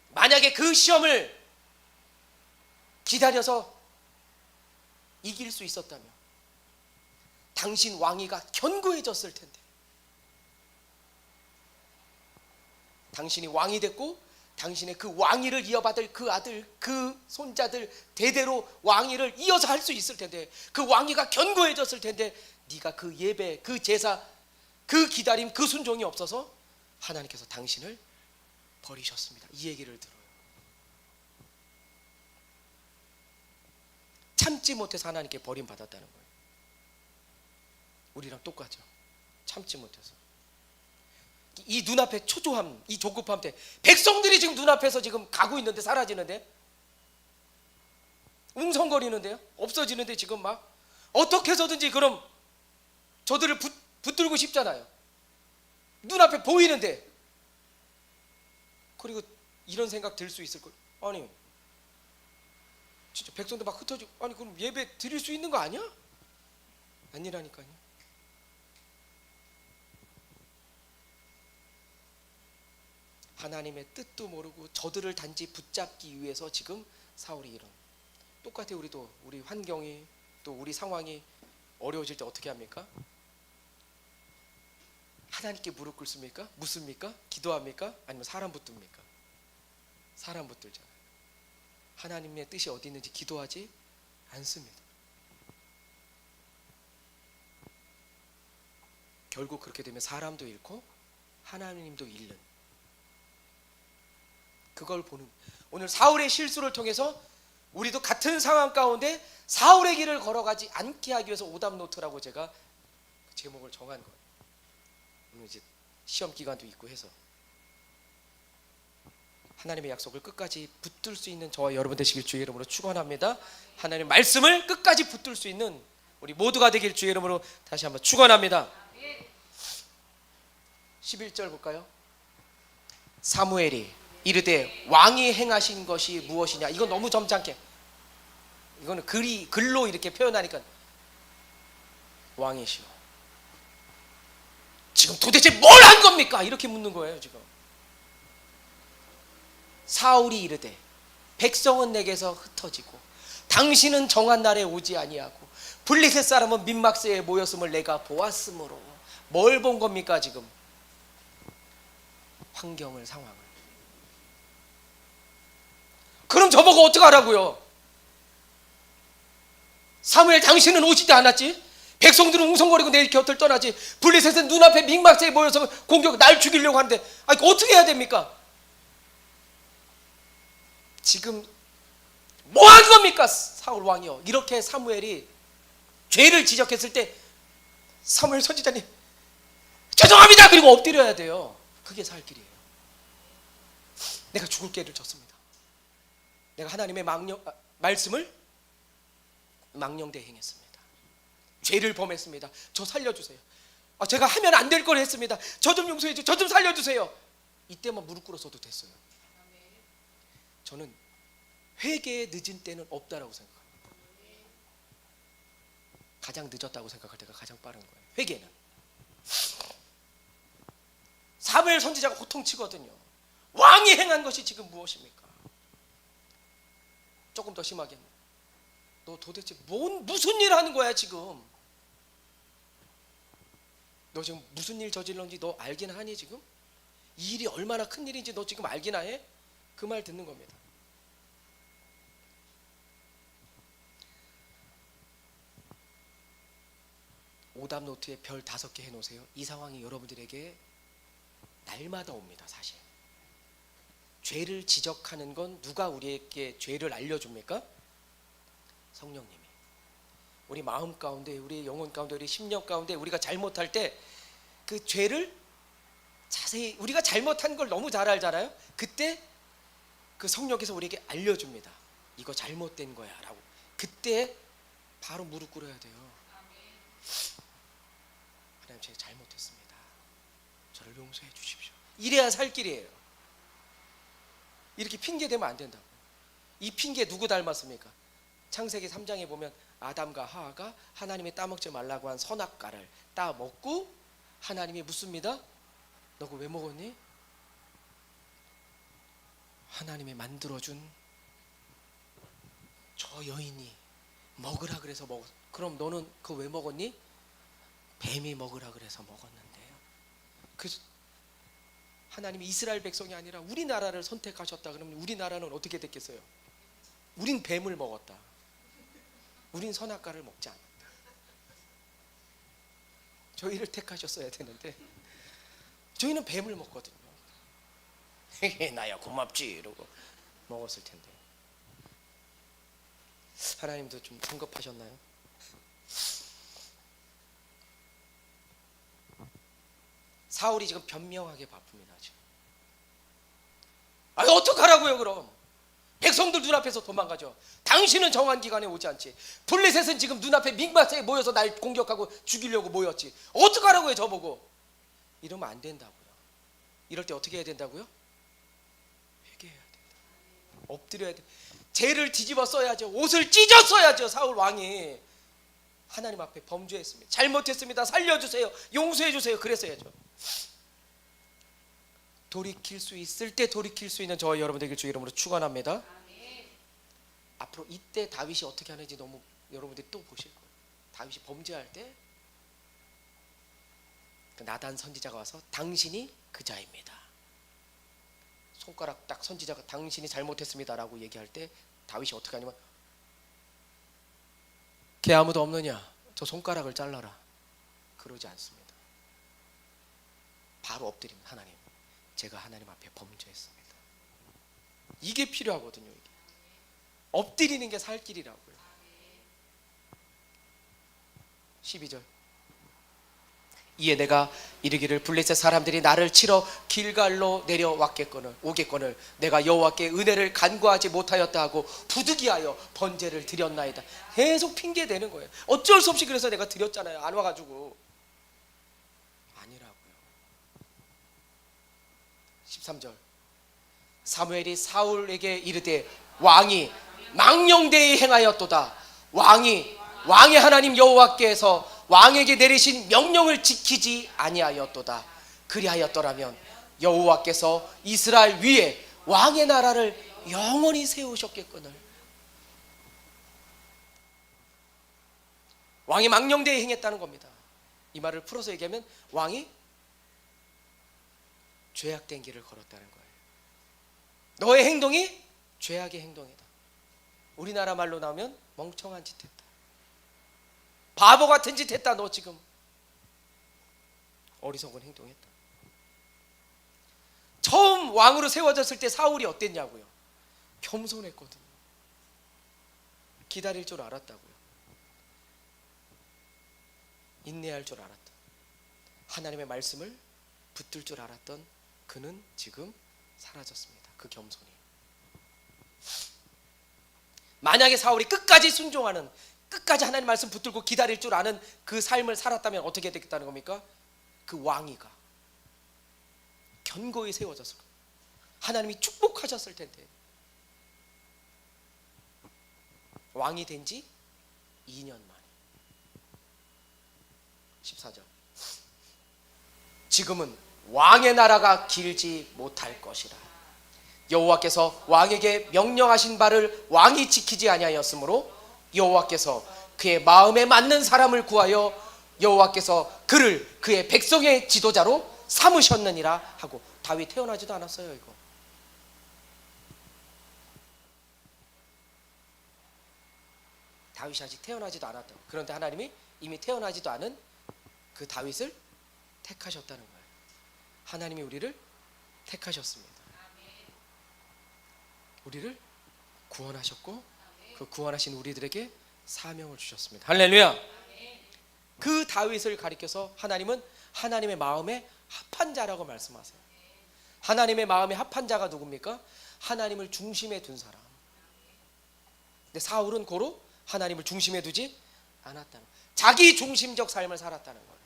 만약에 그 시험을 기다려서 이길 수 있었다면 당신 왕위가 견고해졌을 텐데. 당신이 왕이 됐고 당신의 그 왕위를 이어받을 그 아들, 그 손자들 대대로 왕위를 이어서 할 수 있을 텐데, 그 왕위가 견고해졌을 텐데 네가 그 예배, 그 제사, 그 기다림, 그 순종이 없어서 하나님께서 당신을 버리셨습니다. 이 얘기를 들어요. 참지 못해서 하나님께 버림받았다는 거예요. 우리랑 똑같죠. 참지 못해서. 이 눈앞에 초조함, 이 조급함 때 백성들이 지금 눈앞에서 지금 가고 있는데, 사라지는데, 웅성거리는데요, 없어지는데 지금 막 어떻게 해서든지 그럼 저들을 붙들고 싶잖아요. 눈앞에 보이는데. 그리고 이런 생각 들 수 있을 거예요. 아니 진짜 백성들 막 흩어지고, 아니 그럼 예배 드릴 수 있는 거 아니야? 아니라니까요. 하나님의 뜻도 모르고 저들을 단지 붙잡기 위해서 지금 사울이 이런. 똑같아요. 우리도 우리 환경이 또 우리 상황이 어려워질 때 어떻게 합니까? 하나님께 무릎 꿇습니까? 묻습니까? 기도합니까? 아니면 사람 붙듭니까? 사람 붙들잖아요. 하나님의 뜻이 어디 있는지 기도하지 않습니다. 결국 그렇게 되면 사람도 잃고 하나님도 잃는, 그걸 보는. 오늘 사울의 실수를 통해서 우리도 같은 상황 가운데 사울의 길을 걸어가지 않게 하기 위해서 오답 노트라고 제가 제목을 정한 거예요. 오늘 이제 시험 기간도 있고 해서 하나님의 약속을 끝까지 붙들 수 있는 저와 여러분 되시길 주의 이름으로 축원합니다. 하나님의 말씀을 끝까지 붙들 수 있는 우리 모두가 되길 주의 이름으로 다시 한번 축원합니다. 11절 볼까요? 사무엘이 이르되 왕이 행하신 것이 무엇이냐. 이건 너무 점잖게, 이거는 글로 이렇게 표현하니까 왕이시오, 지금 도대체 뭘 한 겁니까? 이렇게 묻는 거예요. 지금 사울이 이르되 백성은 내게서 흩어지고 당신은 정한 날에 오지 아니하고 블레셋 사람은 민막새에 모였음을 내가 보았으므로. 뭘 본 겁니까? 지금 환경을, 상황을. 그럼 저보고 어떡하라고요? 사무엘, 당신은 오지도 않았지? 백성들은 웅성거리고 내 곁을 떠나지. 블레셋은 눈앞에 민막새에 모여서 공격, 날 죽이려고 하는데, 아니 어떻게 해야 됩니까? 지금 뭐 한 겁니까 사울 왕이요? 이렇게 사무엘이 죄를 지적했을 때 사무엘 선지자님 죄송합니다 그리고 엎드려야 돼요. 그게 살 길이에요. 내가 죽을 죄를 졌습니다. 내가 하나님의 말씀을 망령대행했습니다. 죄를 범했습니다. 저 살려주세요. 제가 하면 안 될 걸 했습니다. 저 좀 용서해 주세요. 저 좀 살려주세요. 이때만 무릎 꿇어서도 됐어요. 저는 회개에 늦은 때는 없다라고 생각합니다. 가장 늦었다고 생각할 때가 가장 빠른 거예요. 회개는. 사무엘 선지자가 호통치거든요. 왕이 행한 것이 지금 무엇입니까? 조금 더 심하게, 너 도대체 무슨 일 하는 거야 지금? 너 지금 무슨 일 저질렀는지 너 알긴 하니 지금? 이 일이 얼마나 큰 일인지 너 지금 알긴 해? 그 말 듣는 겁니다. 오답 노트에 별 5개 해놓으세요. 이 상황이 여러분들에게 날마다 옵니다. 사실 죄를 지적하는 건 누가 우리에게 죄를 알려줍니까? 성령님이. 우리 마음 가운데, 우리 영혼 가운데, 우리 심령 가운데 우리가 잘못할 때 그 죄를 자세히, 우리가 잘못한 걸 너무 잘 알잖아요. 그때 그 성령께서 우리에게 알려줍니다. 이거 잘못된 거야 라고. 그때 바로 무릎 꿇어야 돼요. 하나님 제가 잘못했습니다. 저를 용서해 주십시오. 이래야 살 길이에요. 이렇게 핑계 대면 안 된다고. 이 핑계 누구 닮았습니까? 창세기 3장에 보면 아담과 하와가 하나님이 따먹지 말라고 한 선악과를 따먹고 하나님이 묻습니다. 너 그거 왜 먹었니? 하나님이 만들어준 저 여인이 먹으라 그래서 먹었어. 그럼 너는 그거 왜 먹었니? 뱀이 먹으라 그래서 먹었는데요. 하나님이 이스라엘 백성이 아니라 우리나라를 선택하셨다 그러면 우리나라는 어떻게 됐겠어요? 우린 뱀을 먹었다. 우린 선악과를 먹지 않았다. 저희를 택하셨어야 되는데 저희는 뱀을 먹거든요. 나야 고맙지 이러고 먹었을 텐데. 하나님도 좀 성급하셨나요? 사울이 지금 변명하게 바쁩니다. 지금. 어떡하라고요 그럼? 백성들 눈앞에서 도망가죠. 당신은 정한 기간에 오지 않지. 블레셋은 지금 눈앞에 믹마스에 모여서 날 공격하고 죽이려고 모였지. 어떡하라고요 저보고. 이러면 안 된다고요. 이럴 때 어떻게 해야 된다고요? 회개해야 된다. 엎드려야 돼. 죄를 뒤집어 써야죠. 옷을 찢어 써야죠. 사울 왕이 하나님 앞에 범죄했습니다. 잘못했습니다. 살려주세요. 용서해주세요. 그랬어야죠. 돌이킬 수 있을 때 돌이킬 수 있는 저와 여러분 되길 주 이름으로 축원합니다. 앞으로 이때 다윗이 어떻게 하는지 너무 여러분들이 또 보실 거예요. 다윗이 범죄할 때 나단 선지자가 와서 당신이 그 자입니다. 손가락 딱 선지자가 당신이 잘못했습니다라고 얘기할 때 다윗이 어떻게 하냐면 걔 아무도 없느냐? 저 손가락을 잘라라. 그러지 않습니다. 바로 엎드립니다. 하나님, 제가 하나님 앞에 범죄했습니다. 이게 필요하거든요. 이게. 엎드리는 게 살 길이라고요. 12절. 이에 내가 이르기를 블레셋 사람들이 나를 치러 길갈로 오겠거늘 내가 여호와께 은혜를 간구하지 못하였다 하고 부득이하여 번제를 드렸나이다. 계속 핑계 대는 거예요. 어쩔 수 없이 그래서 내가 드렸잖아요. 안 와가지고. 아니라고요. 13절. 사무엘이 사울에게 이르되 왕이 망령되이 행하였도다. 왕의 하나님 여호와께서 왕에게 내리신 명령을 지키지 아니하였도다. 그리하였더라면 여호와께서 이스라엘 위에 왕의 나라를 영원히 세우셨겠거늘. 왕이 망령되이 행했다는 겁니다. 이 말을 풀어서 얘기하면 왕이 죄악된 길을 걸었다는 거예요. 너의 행동이 죄악의 행동이다. 우리나라 말로 나오면 멍청한 짓 했다. 바보 같은 짓 했다. 너 지금 어리석은 행동했다. 처음 왕으로 세워졌을 때 사울이 어땠냐고요? 겸손했거든요. 기다릴 줄 알았다고요. 인내할 줄 알았다. 하나님의 말씀을 붙들 줄 알았던 그는 지금 사라졌습니다. 그 겸손이. 만약에 사울이 끝까지 순종하는, 끝까지 하나님 말씀 붙들고 기다릴 줄 아는 그 삶을 살았다면 어떻게 되겠다는 겁니까? 그 왕위가 견고히 세워졌을 거예요. 하나님이 축복하셨을 텐데. 왕이 된 지 2년 만에. 14절. 지금은 왕의 나라가 길지 못할 것이라. 여호와께서 왕에게 명령하신 바를 왕이 지키지 아니하였으므로 여호와께서 그의 마음에 맞는 사람을 구하여 여호와께서 그를 그의 백성의 지도자로 삼으셨느니라 하고. 다윗 태어나지도 않았어요. 이거 다윗이 아직 태어나지도 않았다. 그런데 하나님이 이미 태어나지도 않은 그 다윗을 택하셨다는 거예요. 하나님이 우리를 택하셨습니다. 우리를 구원하셨고 그 구원하신 우리들에게 사명을 주셨습니다. 할렐루야. 그 다윗을 가리켜서 하나님은 하나님의 마음에 합한 자라고 말씀하세요. 하나님의 마음에 합한 자가 누굽니까? 하나님을 중심에 둔 사람. 근데 사울은 고로 하나님을 중심에 두지 않았다는, 자기 중심적 삶을 살았다는 거예요.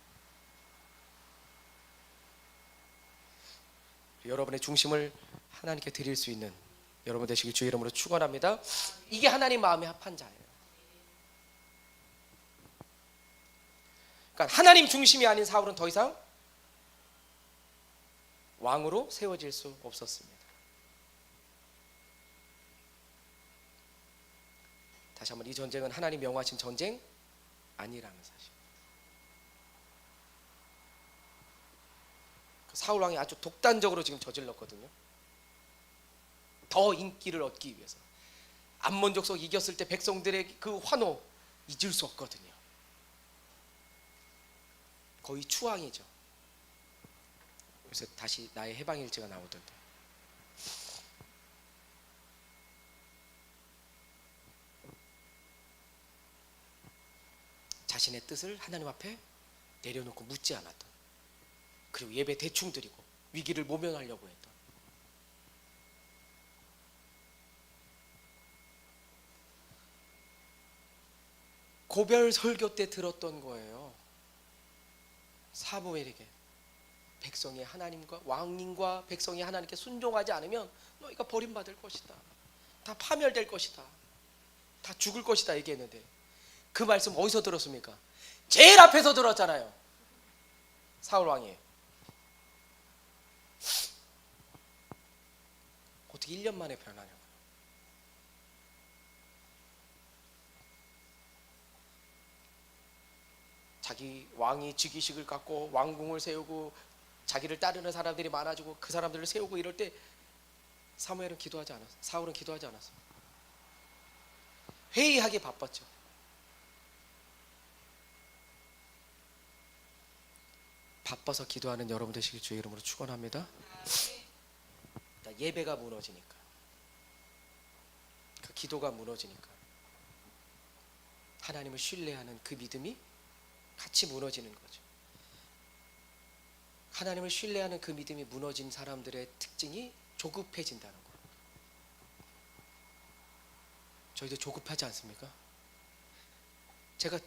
여러분의 중심을 하나님께 드릴 수 있는 여러분 되시길 주의 이름으로 축원합니다. 이게 하나님 마음에 합한 자예요. 그러니까 하나님 중심이 아닌 사울은 더 이상 왕으로 세워질 수 없었습니다. 다시 한번, 이 전쟁은 하나님 명하신 전쟁 아니라는 사실. 사울 왕이 아주 독단적으로 지금 저질렀거든요. 더 인기를 얻기 위해서. 암몬 족속 이겼을 때 백성들의 그 환호 잊을 수 없거든요. 거의 추앙이죠. 그래서 다시 나의 해방일지가 나오던데. 자신의 뜻을 하나님 앞에 내려놓고 묻지 않았던, 그리고 예배 대충 드리고 위기를 모면하려고 했던. 고별 설교 때 들었던 거예요. 사무엘에게 백성이 하나님과, 왕님과 백성이 하나님께 순종하지 않으면 너희가 버림받을 것이다, 다 파멸될 것이다, 다 죽을 것이다 얘기했는데 그 말씀 어디서 들었습니까? 제일 앞에서 들었잖아요. 사울 왕이. 어떻게 1년 만에 변하냐고. 자기 왕이 즉위식을 갖고 왕궁을 세우고 자기를 따르는 사람들이 많아지고 그 사람들을 세우고 이럴 때 사무엘은 기도하지 않았어. 사울은 기도하지 않았어. 회의하기 바빴죠. 바빠서 기도하는 여러분 되시길 주의 이름으로 축원합니다. 예배가 무너지니까, 그 기도가 무너지니까 하나님을 신뢰하는 그 믿음이 같이 무너지는 거죠. 하나님을 신뢰하는 그 믿음이 무너진 사람들의 특징이 조급해진다는 거예요. 저희도 조급하지 않습니까? 제가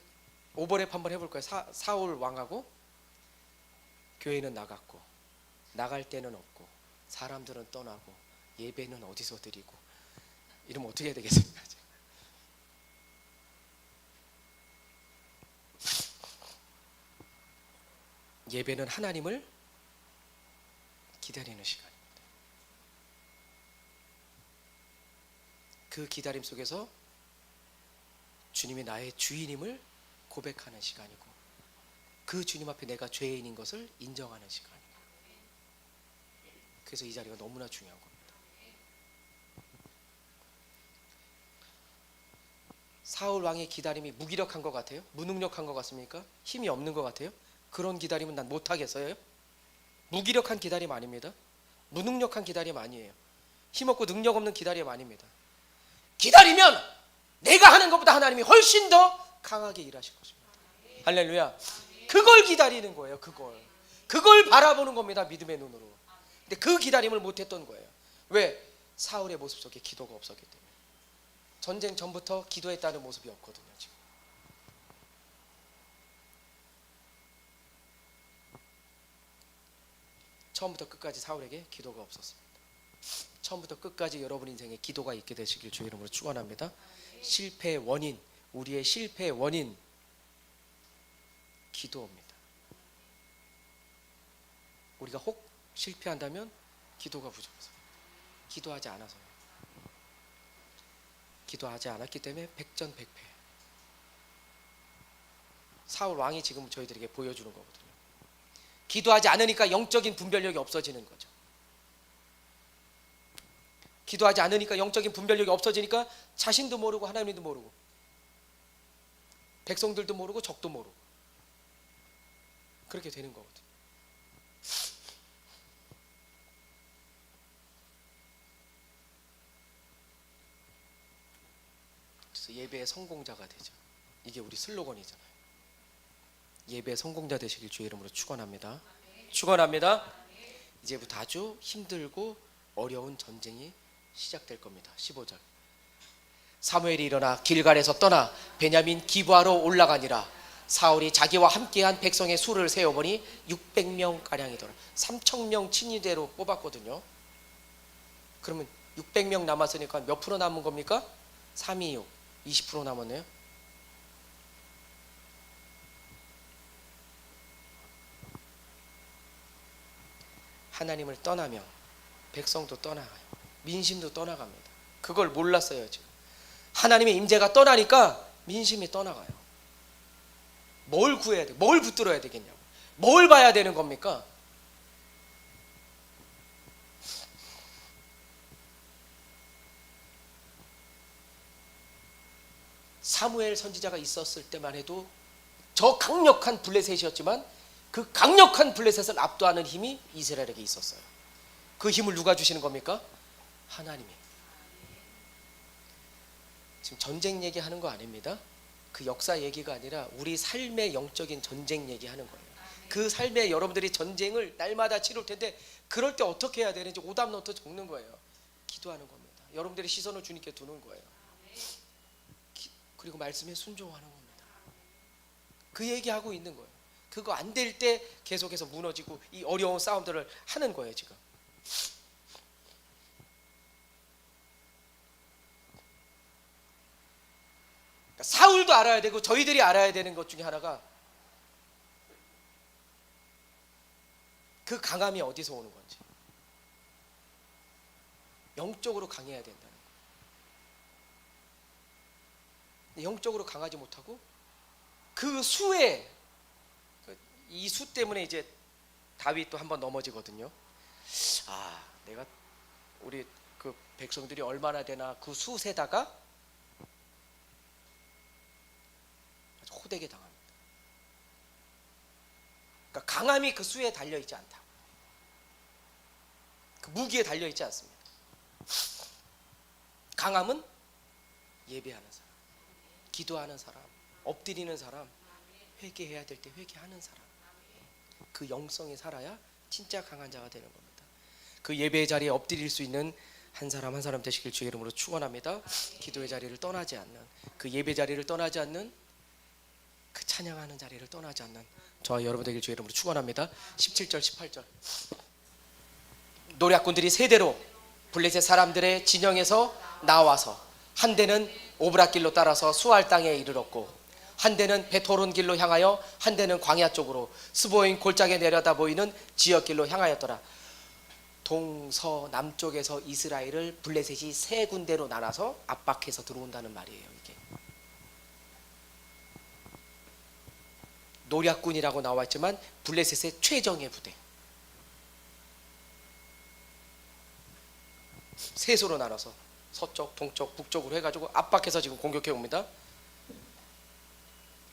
오버랩 한번 해볼 거예요. 사울 왕하고 교회는 나갔고 나갈 때는 없고 사람들은 떠나고 예배는 어디서 드리고 이러면 어떻게 해야 되겠습니까? 예배는 하나님을 기다리는 시간입니다. 그 기다림 속에서 주님이 나의 주인임을 고백하는 시간이고, 그 주님 앞에 내가 죄인인 것을 인정하는 시간이고, 그래서 이 자리가 너무나 중요한 겁니다. 사울 왕의 기다림이 무기력한 것 같아요? 무능력한 것 같습니까? 힘이 없는 것 같아요? 그런 기다림은 난 못하겠어요? 무기력한 기다림 아닙니다. 무능력한 기다림 아니에요. 힘없고 능력 없는 기다림 아닙니다. 기다리면 내가 하는 것보다 하나님이 훨씬 더 강하게 일하실 것입니다. 할렐루야. 그걸 기다리는 거예요. 그걸 바라보는 겁니다. 믿음의 눈으로. 근데 그 기다림을 못했던 거예요. 왜? 사울의 모습 속에 기도가 없었기 때문에. 전쟁 전부터 기도했다는 모습이 없거든요. 지금 처음부터 끝까지 사울에게 기도가 없었습니다. 처음부터 끝까지 여러분 인생에 기도가 있게 되시길 주의 이름으로 축원합니다. 실패의 원인, 우리의 실패의 원인, 기도입니다. 우리가 혹 실패한다면 기도가 부족해서, 기도하지 않아서요. 기도하지 않았기 때문에 백전백패. 사울 왕이 지금 저희들에게 보여주는 거거든요. 기도하지 않으니까 영적인 분별력이 없어지는 거죠. 기도하지 않으니까 영적인 분별력이 없어지니까 자신도 모르고 하나님도 모르고 백성들도 모르고 적도 모르고 그렇게 되는 거거든요. 그래서 예배의 성공자가 되죠. 이게 우리 슬로건이잖아요. 예배의 성공자 되시길 주의 이름으로 축원합니다. 축원합니다. 이제부터 아주 힘들고 어려운 전쟁이 시작될 겁니다. 15절. 사무엘이 일어나 길갈에서 떠나 베냐민 기브아로 올라가니라. 사울이 자기와 함께한 백성의 수를 세어보니 600명 가량이더라. 3,000명 친위대로 뽑았거든요. 그러면 600명 남았으니까 몇 프로 남은 겁니까? 326, 20% 남았네요. 하나님을 떠나며 백성도 떠나가요. 민심도 떠나갑니다. 그걸 몰랐어요. 지금 하나님의 임재가 떠나니까 민심이 떠나가요. 뭘 구해야 돼? 뭘 붙들어야 되겠냐고. 뭘 봐야 되는 겁니까? 사무엘 선지자가 있었을 때만 해도 저 강력한 블레셋이었지만 그 강력한 블레셋을 압도하는 힘이 이스라엘에게 있었어요. 그 힘을 누가 주시는 겁니까? 하나님이. 지금 전쟁 얘기하는 거 아닙니다. 그 역사 얘기가 아니라 우리 삶의 영적인 전쟁 얘기하는 거예요. 그 삶에 여러분들이 전쟁을 날마다 치룰 텐데 그럴 때 어떻게 해야 되는지 오답노트 적는 거예요. 기도하는 겁니다. 여러분들의 시선을 주님께 두는 거예요. 그리고 말씀에 순종하는 겁니다. 그 얘기하고 있는 거예요. 그거 안 될 때 계속해서 무너지고 이 어려운 싸움들을 하는 거예요. 지금 그러니까 사울도 알아야 되고 저희들이 알아야 되는 것 중에 하나가 그 강함이 어디서 오는 건지, 영적으로 강해야 된다는 거예요. 영적으로 강하지 못하고 그 수에, 이 수 때문에 이제 다윗도 한번 넘어지거든요. 아, 내가 우리 그 백성들이 얼마나 되나 그 숫에다가 호되게 당합니다. 그러니까 강함이 그 수에 달려 있지 않다. 그 무기에 달려 있지 않습니다. 강함은 예배하는 사람, 기도하는 사람, 엎드리는 사람, 회개해야 될 때 회개하는 사람, 그 영성이 살아야 진짜 강한 자가 되는 겁니다. 그 예배의 자리에 엎드릴 수 있는 한 사람 한 사람 되시길 주의 이름으로 축원합니다. 기도의 자리를 떠나지 않는, 그 예배 자리를 떠나지 않는, 그 찬양하는 자리를 떠나지 않는 저와 여러분 되길 주의 이름으로 축원합니다. 17절 18절. 노략군들이 세대로 블레셋 사람들의 진영에서 나와서 한 대는 오브라 길로 따라서 수알 땅에 이르렀고 한 대는 베토론 길로 향하여 한 대는 광야 쪽으로 스보인 골짜기에 내려다 보이는 지역 길로 향하였더라. 동서남쪽에서 이스라엘을 블레셋이 세 군데로 나눠서 압박해서 들어온다는 말이에요. 이게 노략군이라고 나와있지만 블레셋의 최정예 부대, 셋으로 나눠서 서쪽, 동쪽, 북쪽으로 해가지고 압박해서 지금 공격해 옵니다.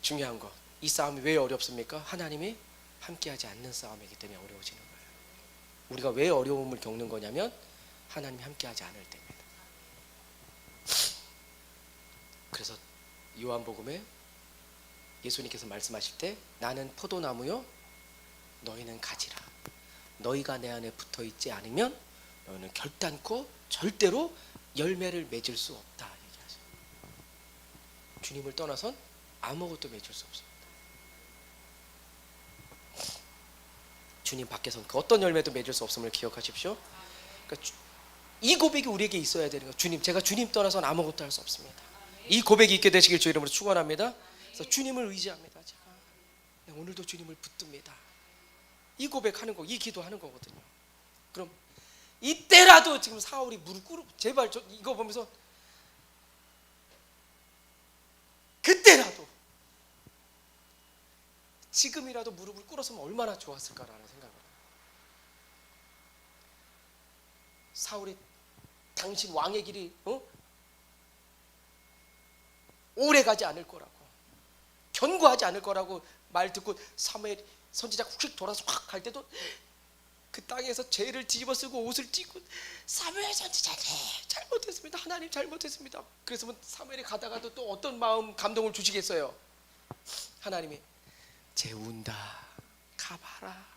중요한 거, 이 싸움이 왜 어렵습니까? 하나님이 함께하지 않는 싸움이기 때문에 어려워지는 거예요. 우리가 왜 어려움을 겪는 거냐면 하나님이 함께하지 않을 때입니다. 그래서 요한복음에 예수님께서 말씀하실 때 나는 포도나무요 너희는 가지라. 너희가 내 안에 붙어 있지 않으면 너희는 결단코 절대로 열매를 맺을 수 없다 얘기하죠. 주님을 떠나선 아무것도 맺을 수 없습니다. 주님 밖에선 그 어떤 열매도 맺을 수 없음을 기억하십시오. 그러니까 이 고백이 우리에게 있어야 되는 거예요. 주님, 제가 주님 떠나선 아무것도 할 수 없습니다. 이 고백이 있게 되시길 주 이름으로 축원합니다. 그래서 주님을 의지합니다. 제가 오늘도 주님을 붙듭니다. 이 고백하는 거, 이 기도하는 거거든요. 그럼 이때라도 지금 사울이 무릎 꿇어, 제발 저 이거 보면서 그때라도 지금이라도 무릎을 꿇었으면 얼마나 좋았을까라는 생각을 해요. 사울이 당신 왕의 길이 오래 가지 않을 거라고, 견고하지 않을 거라고 말 듣고 사무엘 선지자가 휙 돌아서 확 갈 때도 그 땅에서 죄를 뒤집어 쓰고 옷을 찢고 사무엘 선지자님 잘못했습니다. 하나님 잘못했습니다. 그래서 사무엘이 가다가도 또 어떤 마음 감동을 주시겠어요? 하나님이 쟤 운다 가봐라.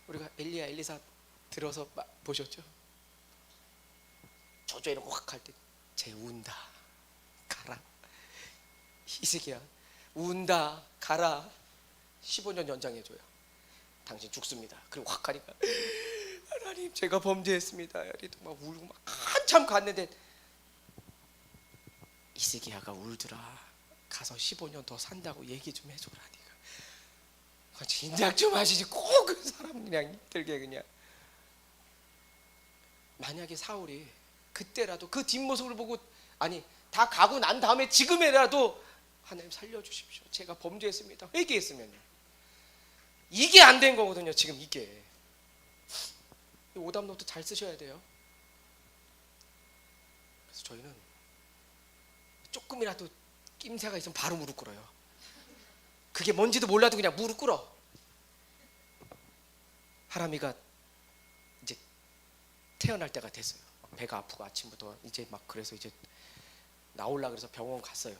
우리가 엘리야 엘리사 들어서 보셨죠? 저주해놓고 확 갈 때 쟤 운다 가라. 히스기야 운다 가라. 15년 연장해줘요. 당신 죽습니다. 그리고 확 가니까 하나님 제가 범죄했습니다. 엘리도 막 울고 막 한참 갔는데 히스기야가 울더라. 가서 15년 더 산다고 얘기 좀 해줘라니까. 진작 좀 하시지 꼭 그 사람 그냥 힘들게 그냥. 만약에 사울이 그때라도 그 뒷모습을 보고 아니 다 가고 난 다음에 지금이라도 하나님 살려주십시오. 제가 범죄했습니다. 회개했으면요. 이게 안 된 거거든요. 지금 이게. 오답노트 잘 쓰셔야 돼요. 그래서 저희는 조금이라도 낌새가 있으면 바로 무릎 꿇어요. 그게 뭔지도 몰라도 그냥 무릎 꿇어. 하람이가 이제 태어날 때가 됐어요. 배가 아프고 아침부터 이제 막 그래서 이제 나오려 그래서 병원 갔어요.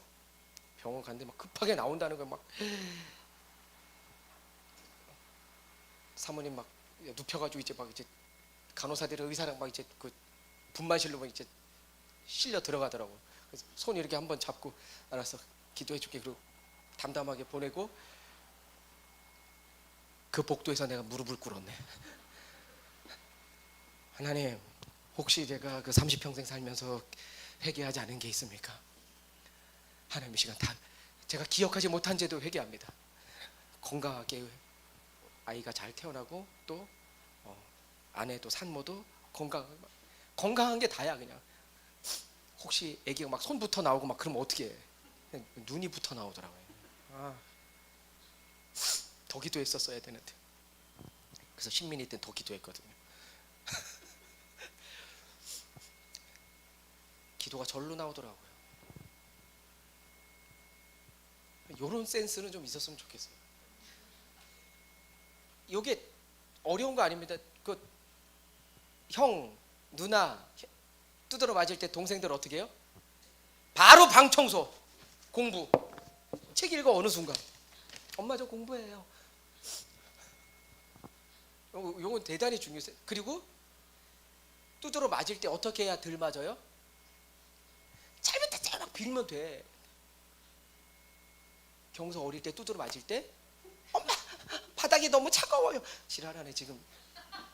병원 갔는데 막 급하게 나온다는 거예요. 막 사모님 막 눕혀가지고 이제 막 이제 간호사들이 의사랑 막 이제 그 분만실로 막 이제 실려 들어가더라고. 그래서 손 이렇게 한번 잡고 알았어 기도해줄게. 그리고 담담하게 보내고 그 복도에서 내가 무릎을 꿇었네. 하나님 혹시 제가 그 30평생 살면서 회개하지 않은 게 있습니까? 하나님 이 시간 다 제가 기억하지 못한 죄도 회개합니다. 건강하게 아이가 잘 태어나고 또 아내도 산모도 건강한 게 다야. 그냥 혹시 애기가 막 손부터 나오고 막 그러면 어떻게 해? 눈이 붙어 나오더라고요. 더 기도했었어야 되는데. 그래서 신민이 때는 더 기도했거든요. 기도가 절로 나오더라고요. 이런 센스는 좀 있었으면 좋겠어요. 이게 어려운 거 아닙니다. 그 형, 누나 두드러 맞을 때 동생들 어떻게 해요? 바로 방 청소, 공부. 책 읽어 어느 순간. 엄마 저 공부해요. 이건 대단히 중요해요. 그리고 두드러 맞을 때 어떻게 해야 덜 맞아요? 잘못했어요 막 빌면 돼. 경서 어릴 때 두드러 맞을 때 엄마 바닥이 너무 차가워요. 지랄하네 지금.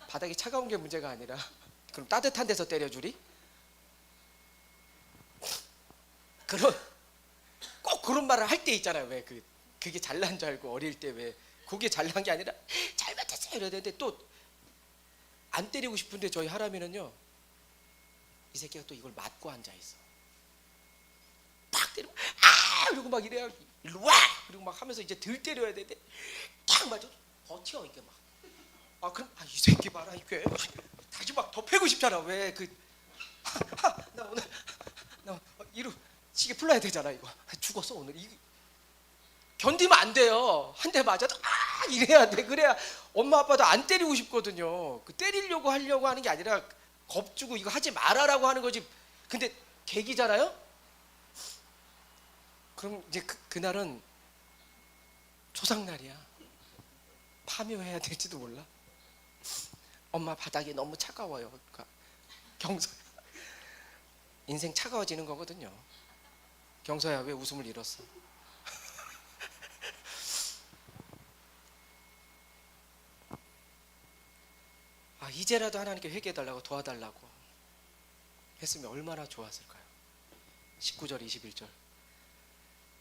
바닥이 차가운 게 문제가 아니라 그럼 따뜻한 데서 때려주리? 그럼 꼭 그런 말을 할 때 있잖아요. 왜 그게 잘난 줄 알고 어릴 때 왜 그게 잘난 게 아니라 잘못했어요 이래야 되는데 또 안 때리고 싶은데 저희 하람이는요 이 새끼가 또 이걸 맞고 앉아 있어. 딱 때리고 이러고 막 이래야 일로 와 그리고 막 하면서 이제 덜 때려야 되는데 딱 맞아 버텨 이게 막. 그럼 이 새끼 봐라 이게 다시 막 더 패고 싶잖아. 왜 나 오늘 나 이루 시계 풀어야 되잖아. 이거 죽었어 오늘. 견디면 안 돼요. 한 대 맞아도 이래야 돼. 그래야 엄마 아빠도 안 때리고 싶거든요. 그 때리려고 하려고 하는 게 아니라 겁주고 이거 하지 말아라고 하는 거지. 근데 계기잖아요. 그럼 이제 그날은 조상날이야. 파묘해야 될지도 몰라. 엄마 바닥이 너무 차가워요. 그러니까 경서야, 인생 차가워지는 거거든요. 경서야, 왜 웃음을 잃었어? 아, 이제라도 하나님께 회개해달라고, 도와달라고 했으면 얼마나 좋았을까요? 19절 21절.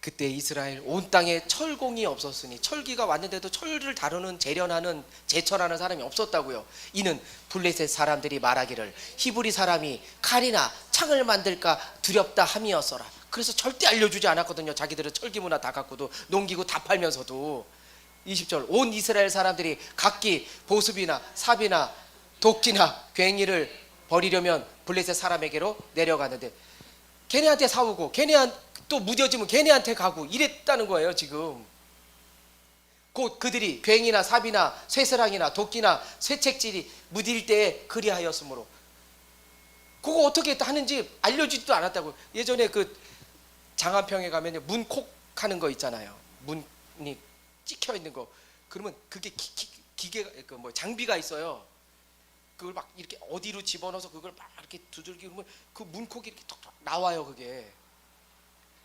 그때 이스라엘 온 땅에 철공이 없었으니, 철기가 왔는데도 철을 다루는, 재련하는, 제철하는 사람이 없었다고요. 이는 블레셋 사람들이 말하기를 히브리 사람이 칼이나 창을 만들까 두렵다 함이었어라. 그래서 절대 알려주지 않았거든요. 자기들은 철기문화 다 갖고도, 농기구 다 팔면서도. 20절. 온 이스라엘 사람들이 각기 보습이나 삽이나 도끼나 괭이를 버리려면 블레셋 사람에게로 내려가는데, 걔네한테 사오고 걔네한테 또 무뎌지면 걔네한테 가고 이랬다는 거예요. 지금 곧 그들이 괭이나 삽이나 쇠사랑이나 도끼나 쇠책질이 무딜 때에 그리하였으므로, 그거 어떻게 하는지 알려주지도 않았다고. 예전에 그 장안평에 가면 문콕 하는 거 있잖아요. 문이 찍혀 있는 거. 그러면 그게 기계가, 그 뭐 장비가 있어요. 그걸 막 이렇게 어디로 집어넣어서 그걸 막 이렇게 두들기 그러면 그 문콕이 이렇게 톡톡 나와요. 그게.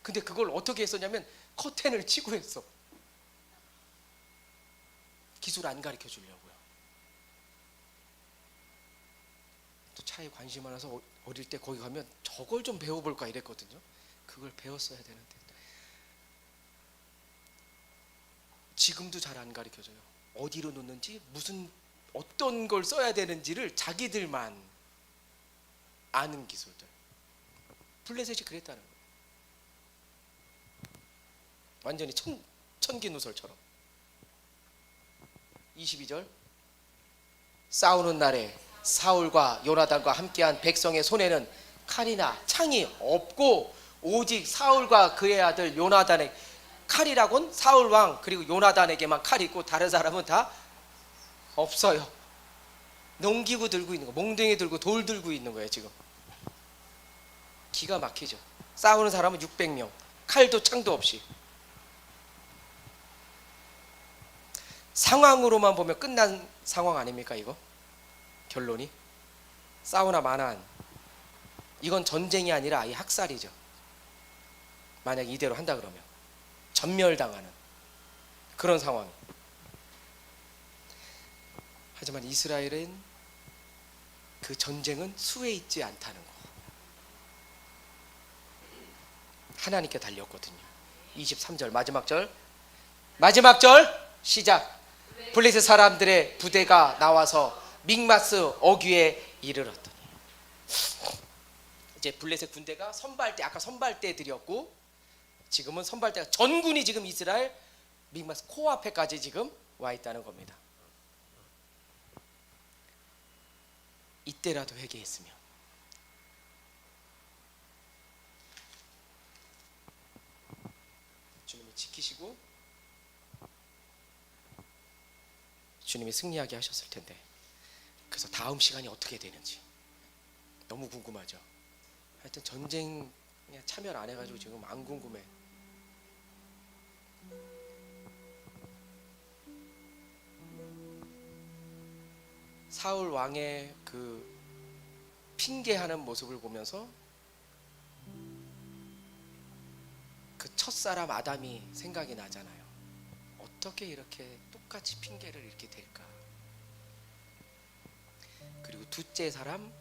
근데 그걸 어떻게 했었냐면 커튼을 치고 했어. 기술 안 가르쳐 주려고요. 또 차에 관심 많아서 어릴 때 거기 가면 저걸 좀 배워볼까 이랬거든요. 그걸 배웠어야 되는데 지금도 잘 안 가르쳐 줘요. 어디로 놓는지, 무슨 어떤 걸 써야 되는지를 자기들만 아는 기술들. 블레셋이 그랬다는 거예요. 완전히 천기누설처럼. 22절. 싸우는 날에 사울과 요나단과 함께한 백성의 손에는 칼이나 창이 없고 오직 사울과 그의 아들 요나단의, 칼이라곤 사울 왕 그리고 요나단에게만 칼이 있고 다른 사람은 다 없어요. 농기구 들고 있는 거, 몽둥이 들고 돌 들고 있는 거예요. 지금 기가 막히죠. 싸우는 사람은 600명, 칼도 창도 없이. 상황으로만 보면 끝난 상황 아닙니까? 이거 결론이 싸우나 마나한, 이건 전쟁이 아니라 아예 학살이죠. 만약 이대로 한다 그러면 전멸당하는 그런 상황. 하지만 이스라엘은 그 전쟁은 수에 있지 않다는 거. 하나님께 달렸거든요. 23절 마지막 절, 마지막 절 시작. 블레셋 사람들의 부대가 나와서 믹마스 어귀에 이르렀더니, 이제 블레셋 군대가 선발대, 아까 선발대들이었고 지금은 선발대가, 전군이 지금 이스라엘 믹마스 코앞에까지 지금 와 있다는 겁니다. 이때라도 회개했으면. 주님이 지키시고 주님이 승리하게 하셨을 텐데, 그래서 다음 시간이 어떻게 되는지 너무 궁금하죠. 하여튼 전쟁에 참여를 안 해가지고 지금 안 궁금해. 사울 왕의 그 핑계하는 모습을 보면서 그 첫사람 아담이 생각이 나잖아요. 어떻게 이렇게 똑같이 핑계를 이렇게 댈까? 그리고 둘째 사람,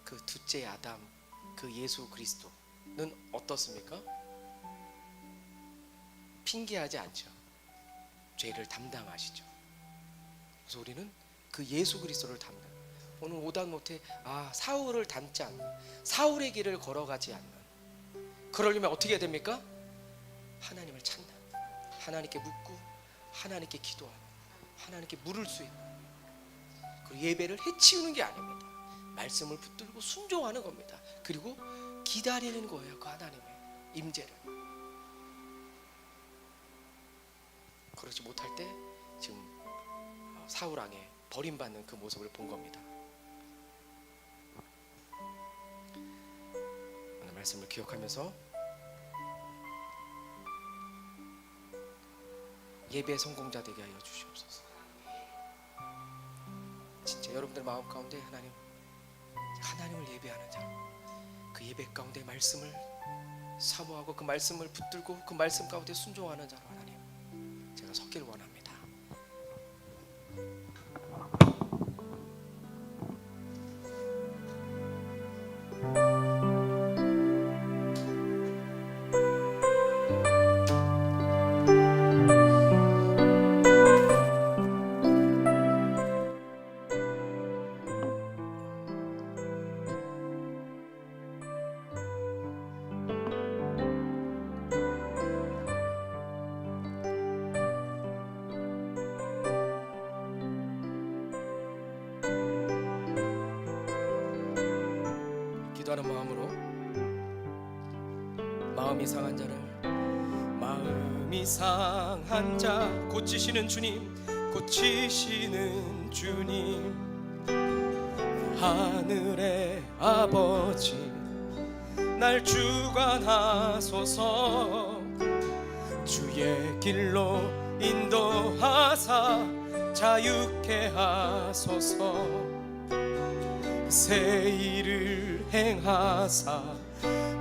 그 둘째 아담, 그 예수 그리스도는 어떻습니까? 핑계하지 않죠. 죄를 담당하시죠. 그래서 우리는 그 예수 그리스도를 담는, 오늘 오단 못해 사울을 닮지 않는, 사울의 길을 걸어가지 않는, 그러려면 어떻게 해야 됩니까? 하나님을 찾는, 하나님께 묻고 하나님께 기도하는, 하나님께 물을 수 있는, 그 예배를 해치우는 게 아닙니다. 말씀을 붙들고 순종하는 겁니다. 그리고 기다리는 거예요. 그 하나님의 임재를. 그러지 못할 때 지금 사울 왕의 버림받는 그 모습을 본 겁니다. 오늘 말씀을 기억하면서 예배 성공자 되게 하여 주시옵소서. 진짜 여러분들 마음 가운데 하나님을 예배하는 자, 그 예배 가운데 말씀을 사모하고 그 말씀을 붙들고 그 말씀 가운데 순종하는 자로 하나님 제가 섰기를 원합니다. 기도하는 마음으로 마음이 상한 자를, 마음이 상한 자 고치시는 주님, 고치시는 주님, 하늘의 아버지 날 주관하소서. 주의 길로 인도하사 자유케 하소서. 새 일을 행하사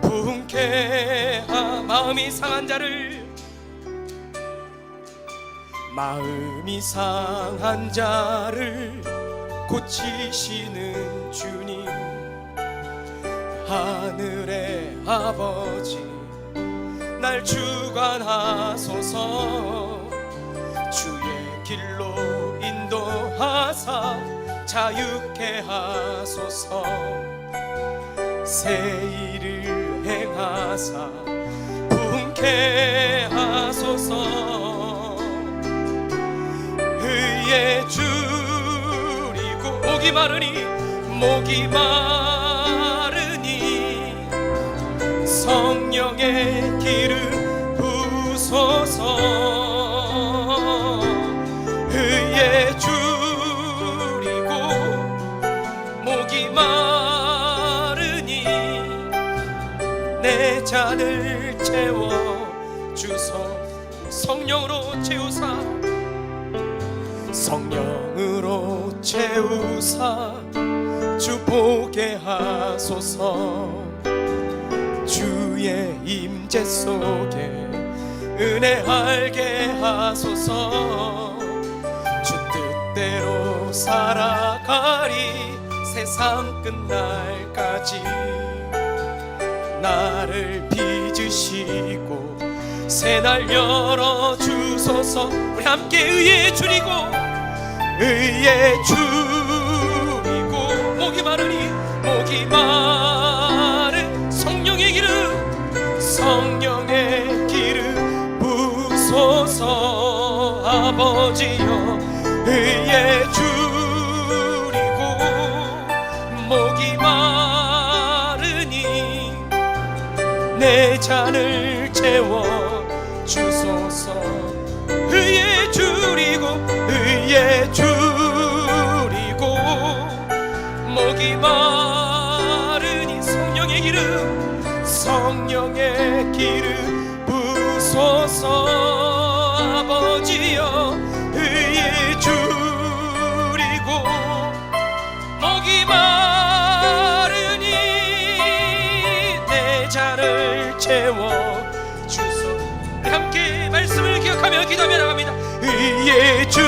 부흥케 하. 마음이 상한 자를, 마음이 상한 자를 고치시는 주님, 하늘의 아버지 날 주관하소서. 주의 길로 인도하사 자유케 하소서. 새 일을 행하사 부흥케 하소서. 의에 줄이고 목이 마르니, 목이 마르니 성령의 기름 부소서. 의에 줄이고 목이 마르니 내 잔을 채워 주소. 성령으로 채우사, 성령으로 채우사 주 보게 하소서. 주의 임재 속에 은혜 알게 하소서. 주 뜻대로 살아가리 세상 끝날까지. 나를 빚으시고 새날 열어주소서. 우리 함께 의에 줄이고, 의에 줄이고 목이 마르니, 목이 마른 성령의 기름, 성령의 기름 부소서. 아버지여 의에 줄이고 목이 마르니 내 잔을 채워 주소서. 의에 줄이고, 의에 줄이고 목이 마르니 성령의 기름, 성령의 기름 부소서. 아버지여 의에 줄이고 목이 마르니 내 잔을 채워 주소. 함께 말씀을 기억하며 기도하며 나갑니다. 의에 줄